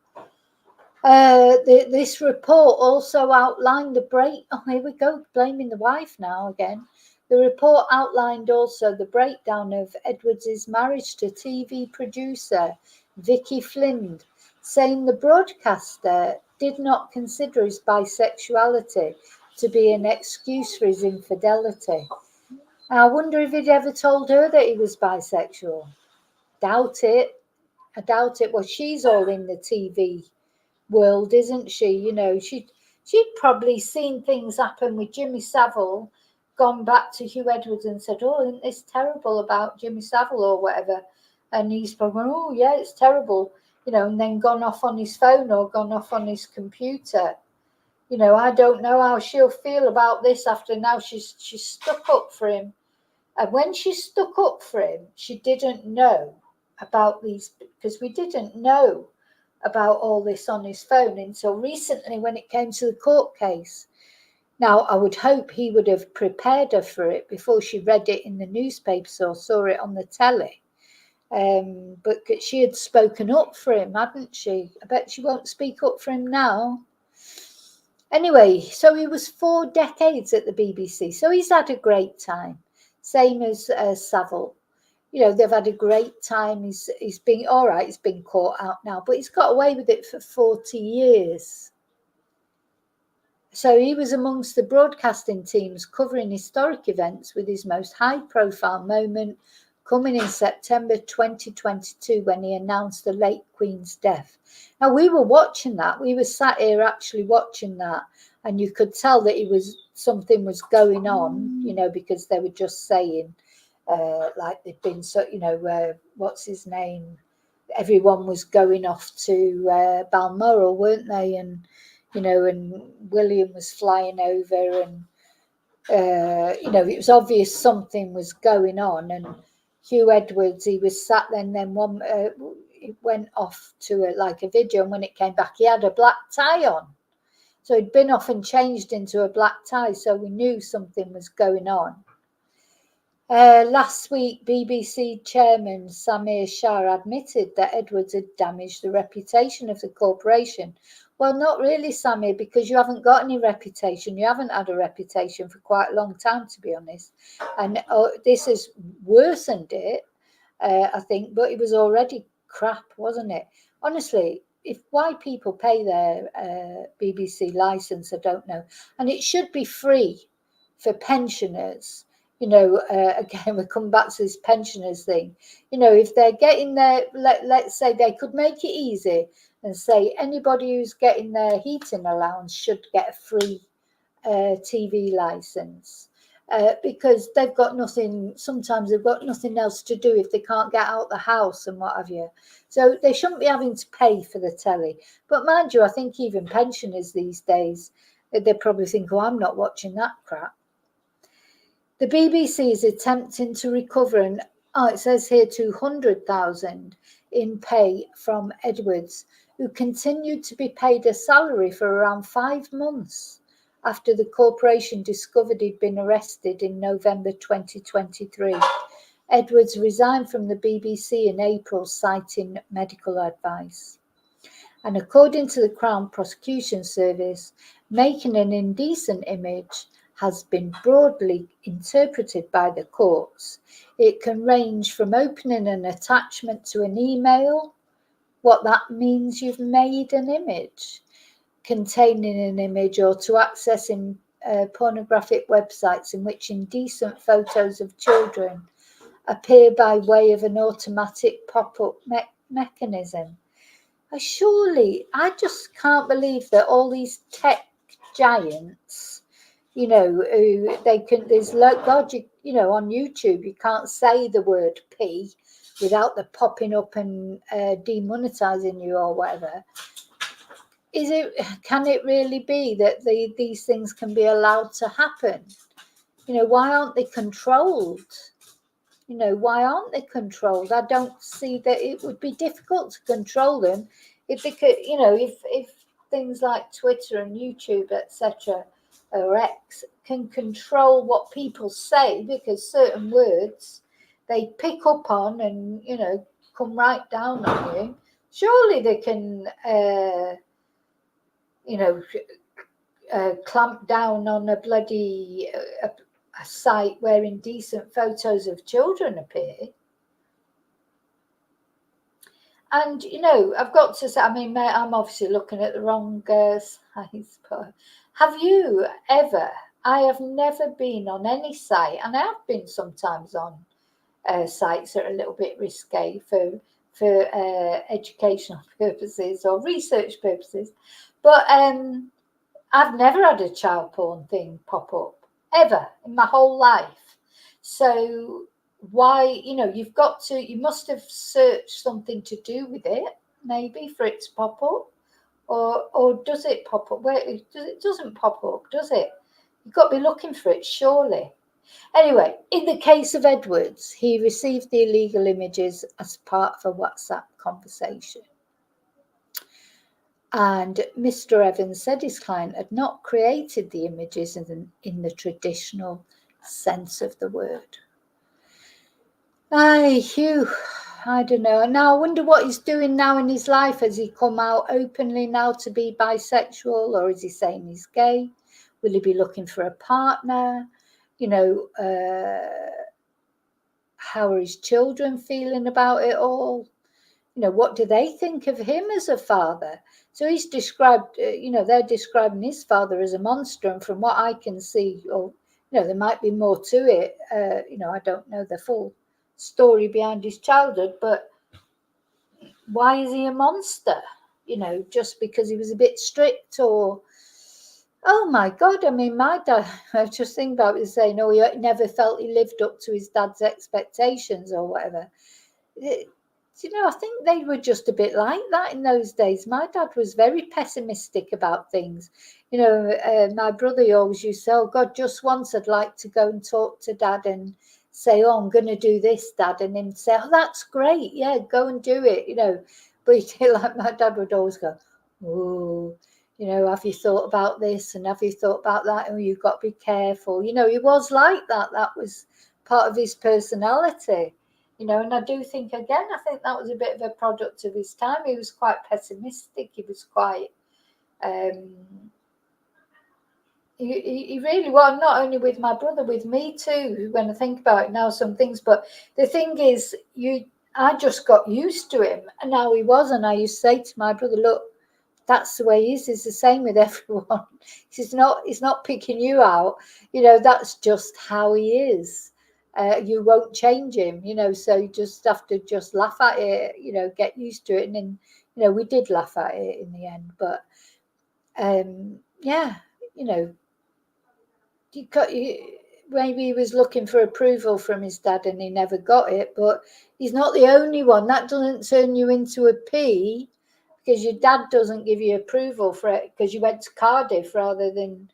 this report also outlined the break. Oh, here we go, blaming the wife now again. The report outlined also the breakdown of Edwards's marriage to TV producer Vicky Flynn, saying the broadcaster did not consider his bisexuality to be an excuse for his infidelity. I wonder if he'd ever told her that he was bisexual. Doubt it. I doubt it. Well, she's all in the TV world, isn't she? You know, she'd probably seen things happen with Jimmy Savile, gone back to Hugh Edwards and said, oh, isn't this terrible about Jimmy Savile or whatever? And he's probably, oh, yeah, it's terrible. You know, and then gone off on his phone or gone off on his computer. You know, I don't know how she'll feel about this after now she's stuck up for him. And when she stuck up for him, she didn't know about these, because we didn't know about all this on his phone until recently when it came to the court case. Now, I would hope he would have prepared her for it before she read it in the newspapers or saw it on the telly. But she had spoken up for him, hadn't she? I bet she won't speak up for him now. Anyway, so he was 4 decades at the BBC, so he's had a great time. Same as Savile. You know, they've had a great time. He's been all right. He's been caught out now, but he's got away with it for 40 years. So he was amongst the broadcasting teams covering historic events, with his most high-profile moment coming in September 2022 when he announced the late Queen's death. Now, we were watching that. We were sat here actually watching that, and you could tell that something was going on, you know, because they were just saying, like they'd been, so, you know, what's his name? Everyone was going off to Balmoral, weren't they? And you know, and William was flying over, and you know, it was obvious something was going on. And Hugh Edwards, he was sat there, and then one it went off to like a video, and when it came back, he had a black tie on. So he'd been off and changed into a black tie, so we knew something was going on. Last week, BBC chairman Samir Shah admitted that Edwards had damaged the reputation of the corporation. Well, not really, Samir, because you haven't got any reputation. You haven't had a reputation for quite a long time, to be honest. And this has worsened it, I think, but it was already crap, wasn't it? Honestly, why people pay their BBC licence, I don't know. And it should be free for pensioners. You know, again, we come back to this pensioners thing. You know, if they're getting their, let's say they could make it easy and say anybody who's getting their heating allowance should get a free TV license, because they've got nothing, sometimes they've got nothing else to do if they can't get out the house and what have you. So they shouldn't be having to pay for the telly. But mind you, I think even pensioners these days, they probably think, oh, I'm not watching that crap. The BBC is attempting to recover it says here 200,000 in pay from Edwards, who continued to be paid a salary for around 5 months after the corporation discovered he'd been arrested in November 2023. Edwards resigned from the BBC in April, citing medical advice. And according to the Crown Prosecution Service, making an indecent image has been broadly interpreted by the courts. It can range from opening an attachment to an email, what that means you've made an image, containing an image, or to accessing pornographic websites in which indecent photos of children appear by way of an automatic pop-up mechanism. Surely, I just can't believe that all these tech giants, you know, they can, there's God, you know, on YouTube, you can't say the word P without the popping up and demonetizing you or whatever. Can it really be that these things can be allowed to happen? You know, why aren't they controlled? You know, why aren't they controlled? I don't see that it would be difficult to control them if they could, you know, if things like Twitter and YouTube, etc., or X, can control what people say, because certain words they pick up on and, you know, come right down on you. Surely they can, you know, clamp down on a bloody a site where indecent photos of children appear. And, you know, I've got to say, I mean, I'm obviously looking at the wrong sites, but have you ever, I have never been on any site, and I have been sometimes on sites that are a little bit risque for educational purposes or research purposes, but I've never had a child porn thing pop up, ever, in my whole life. So why, you know, you must have searched something to do with it, maybe, for it to pop up. Or does it pop up? It doesn't pop up, does it? You've got to be looking for it, surely. Anyway, in the case of Edwards, he received the illegal images as part of a WhatsApp conversation. And Mr. Evans said his client had not created the images in the traditional sense of the word. Hugh, I don't know. Now I wonder what he's doing now in his life. Has he come out openly now to be bisexual, or is he saying he's gay? Will he be looking for a partner? You know, how are his children feeling about it all? What do they think of him as a father? So he's described, they're describing his father as a monster. And from what I can see, or, there might be more to it. I don't know the full story behind his childhood, but why is he a monster? Just because he was a bit strict, or, oh my God, I mean, my dad, I was just thinking about it saying, oh, he never felt he lived up to his dad's expectations or whatever. I think they were just a bit like that in those days. My dad was very pessimistic about things. My brother always used to say, oh God, just once I'd like to go and talk to Dad and say, oh, I'm going to do this, Dad. And him say, oh, that's great. Yeah, go and do it, But like my dad would always go, oh, have you thought about this? And have you thought about that? And you've got to be careful. He was like that. That was part of his personality. And I do think, again, I think that was a bit of a product of his time. He was quite pessimistic. He was quite, he really was, not only with my brother, with me too, when I think about it now, some things. But the thing is, I just got used to him, and now he was. And I used to say to my brother, look, that's the way he is. It's the same with everyone. He's not picking you out. That's just how he is. You won't change him, so you just have to just laugh at it, get used to it. And then, we did laugh at it in the end. But yeah, maybe he was looking for approval from his dad and he never got it. But he's not the only one. That doesn't turn you into a P, because your dad doesn't give you approval for it because you went to Cardiff rather than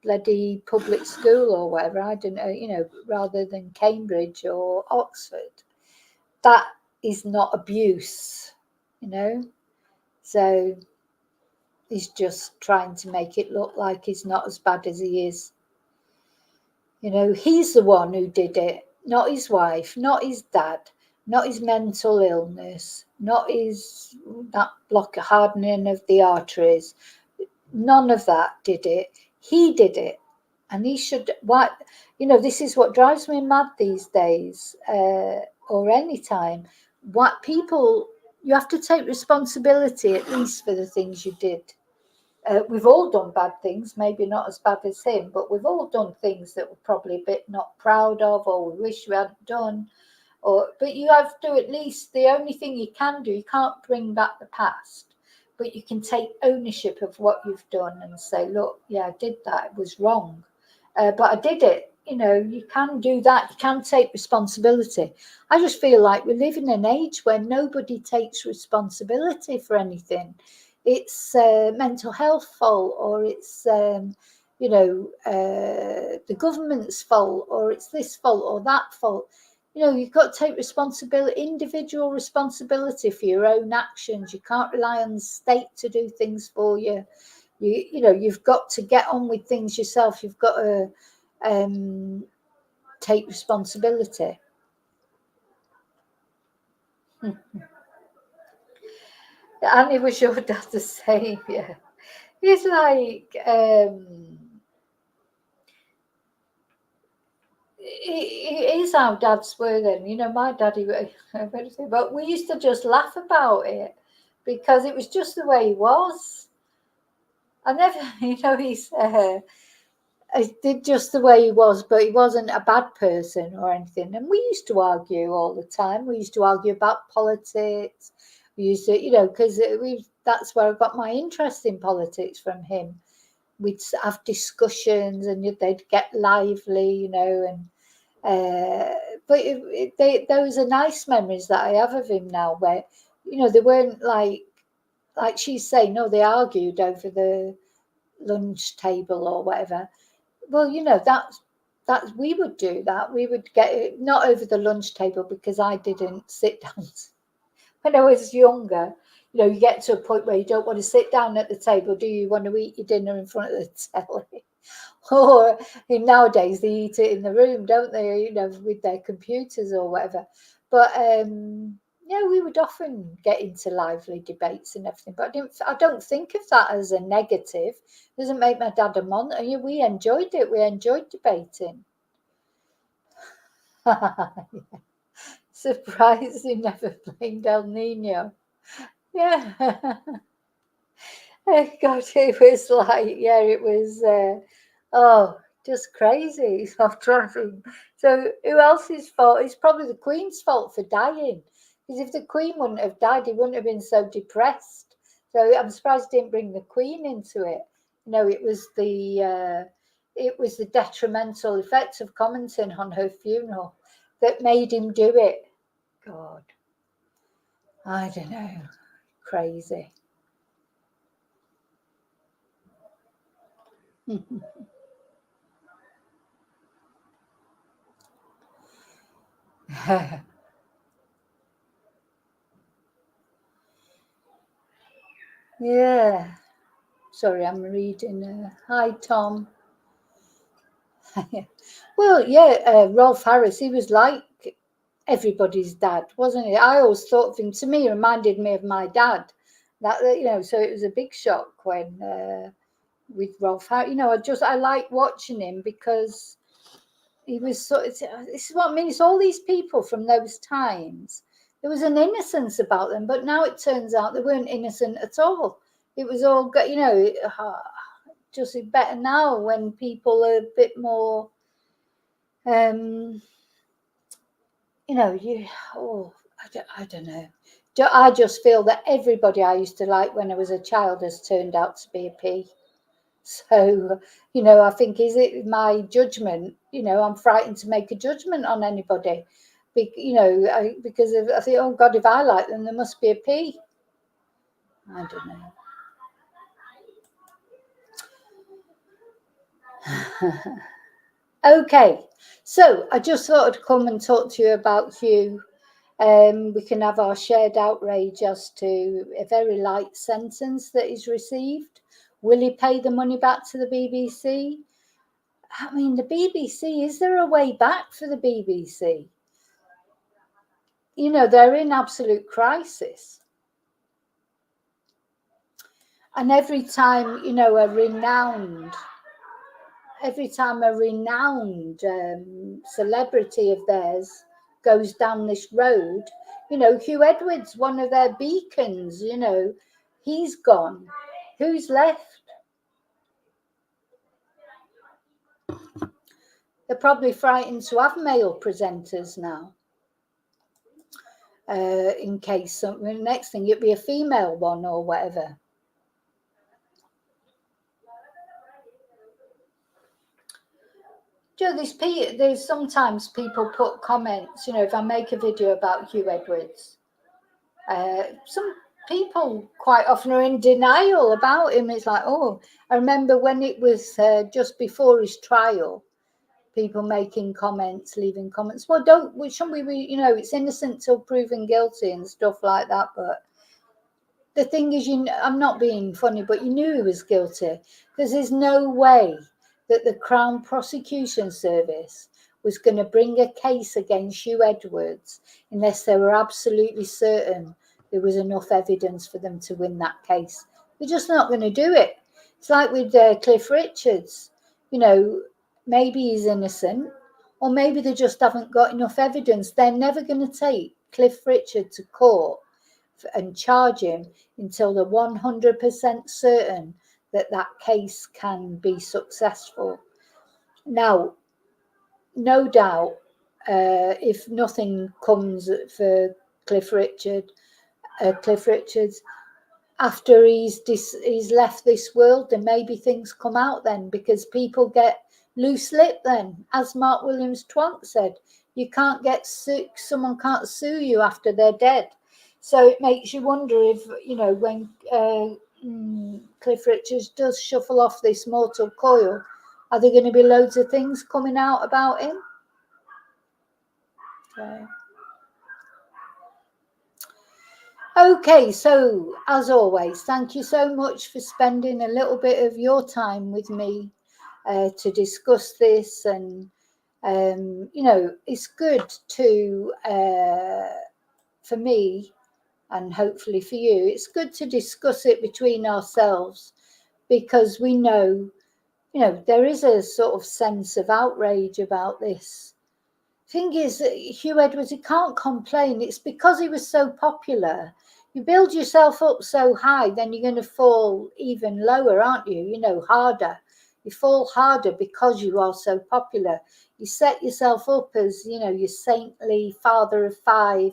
bloody public school or whatever. I don't know, rather than Cambridge or Oxford. That is not abuse, So he's just trying to make it look like he's not as bad as he is. He's the one who did it, not his wife, not his dad, not his mental illness, not that block hardening of the arteries. None of that did it. He did it. And he should, this is what drives me mad these days, or any time. You have to take responsibility at least for the things you did. We've all done bad things, maybe not as bad as him, but we've all done things that we're probably a bit not proud of, or we wish we hadn't done. But you have to, at least, the only thing you can do, you can't bring back the past, but you can take ownership of what you've done and say, look, yeah, I did that, it was wrong, but I did it. You can do that. You can take responsibility. I just feel like we live in an age where nobody takes responsibility for anything. It's mental health fault, or it's the government's fault, or it's this fault or that fault. You've got to take responsibility, individual responsibility for your own actions. You can't rely on the state to do things for you. You've got to get on with things yourself. You've got to take responsibility. And it was your dad the same, yeah. It's like it is how dads were then. My daddy, but we used to just laugh about it because it was just the way he was. I never, he's did just the way he was, but he wasn't a bad person or anything. And we used to argue all the time. We used to argue about politics. We used to, because that's where I got my interest in politics from him. We'd have discussions and they'd get lively, and but those are nice memories that I have of him now, where they weren't like she's saying, no, they argued over the lunch table or whatever. Well, that's we would do that. We would get it, not over the lunch table, because I didn't sit down when I was younger. You get to a point where you don't want to sit down at the table, do you? Want to eat your dinner in front of the telly? Or nowadays they eat it in the room, don't they? With their computers or whatever. But we would often get into lively debates and everything. But I don't think of that as a negative. It doesn't make my dad a monster. We enjoyed it. We enjoyed debating. Surprised he never blamed El Nino. Yeah. Oh God, it was like, yeah, it was, oh, just crazy. So I'm trying to think. So who else's fault? It's probably the Queen's fault for dying. Because if the Queen wouldn't have died, he wouldn't have been so depressed. So I'm surprised he didn't bring the Queen into it. You know, it was the detrimental effects of commenting on her funeral that made him do it. God, I don't know, crazy. Yeah. Sorry, I'm reading. Hi, Tom. Well, yeah, Rolf Harris, he was like everybody's dad, wasn't he? I always thought of him, to me, he reminded me of my dad. You know, so it was a big shock when with Rolf Harris. You know, I like watching him because he was this is what I mean. It's all these people from those times. There was an innocence about them, but now it turns out they weren't innocent at all. It was all, you know, just better now when people are a bit more, you know, I don't know. I just feel that everybody I used to like when I was a child has turned out to be a P. So, you know, I think, is it my judgment? You know, I'm frightened to make a judgment on anybody. You know, because I think, oh God, if I like them, there must be a P. I don't know. Okay, so I just thought I'd come and talk to you about Hugh. We can have our shared outrage as to a very light sentence that he's received. Will he pay the money back to the BBC? I mean, the BBC, is there a way back for the BBC? You know, they're in absolute crisis. And every time, you know, every time a renowned celebrity of theirs goes down this road, you know, Hugh Edwards, one of their beacons, you know, he's gone. Who's left? They're probably frightened to have male presenters now. In case something, the next thing it'd be a female one or whatever. Joe, there's sometimes people put comments, you know, if I make a video about Hugh Edwards, some people quite often are in denial about him. It's like, oh, I remember when it was just before his trial, people making comments, leaving comments. Well, shouldn't we, you know, it's innocent till proven guilty and stuff like that. But the thing is, I'm not being funny, but you knew he was guilty because there's no way that the Crown Prosecution Service was going to bring a case against Hugh Edwards unless they were absolutely certain there was enough evidence for them to win that case. They're just not going to do it. It's like with Cliff Richards. You know, maybe he's innocent, or maybe they just haven't got enough evidence. They're never going to take Cliff Richard to court and charge him until they're 100% certain that that case can be successful. Now, no doubt, if nothing comes for Cliff Richards after he's left this world, then maybe things come out then, because people get loose lip then. As Mark Williams Twonk said, you can't get someone can't sue you after they're dead. So it makes you wonder if, you know, when Cliff Richards does shuffle off this mortal coil, are there going to be loads of things coming out about him? Okay, so as always, thank you so much for spending a little bit of your time with me to discuss this. And, you know, it's good to, for me, and hopefully for you, it's good to discuss it between ourselves, because we know, you know, there is a sort of sense of outrage about this thing is, Hugh Edwards, he can't complain. It's because he was so popular. You build yourself up so high, then you're going to fall even lower, aren't you? You know, harder. You fall harder because you are so popular. You set yourself up as, you know, your saintly father of five,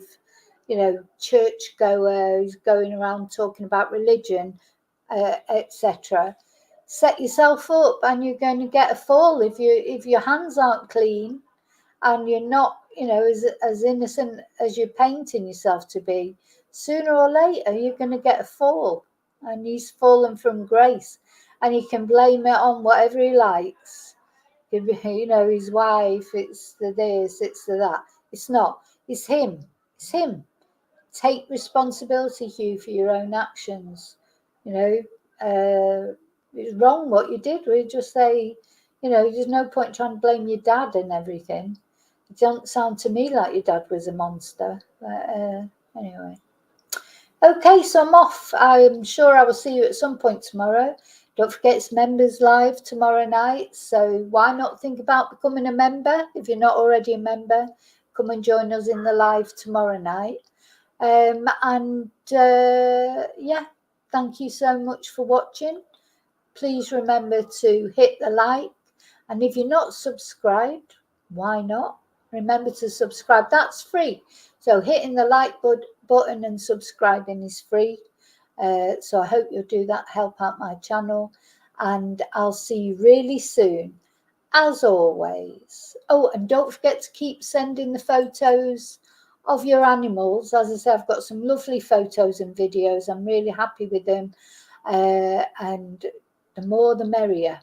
you know, churchgoer who's going around talking about religion, etc. Set yourself up, and you're going to get a fall if your hands aren't clean, and you're not, you know, as innocent as you're painting yourself to be. Sooner or later, you're going to get a fall, and he's fallen from grace, and he can blame it on whatever he likes. You know, his wife, it's the this, it's the that. It's not. It's him. It's him. Take responsibility, Hugh, for your own actions. You know, it's wrong what you did. We just say, you know, there's no point trying to blame your dad and everything. It don't sound to me like your dad was a monster. But anyway. Okay, so I'm off. I'm sure I will see you at some point tomorrow. Don't forget it's members live tomorrow night. So why not think about becoming a member? If you're not already a member, come and join us in the live tomorrow night. Yeah, thank you so much for watching. Please remember to hit the like. And if you're not subscribed, why not? Remember to subscribe. That's free. So hitting the like button and subscribing is free. So I hope you'll do that, help out my channel. And I'll see you really soon, as always. Oh, and don't forget to keep sending the photos of your animals. As I say, I've got some lovely photos and videos. I'm really happy with them. And the more the merrier.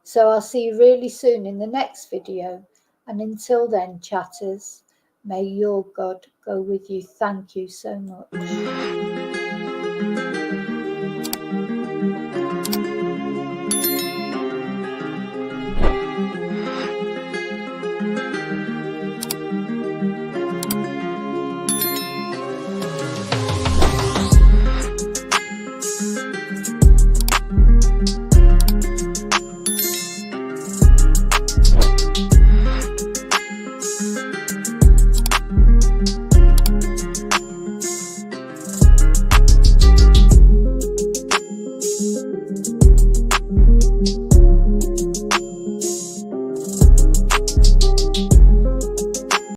So I'll see you really soon in the next video. And until then, chatters, may your God go with you. Thank you so much.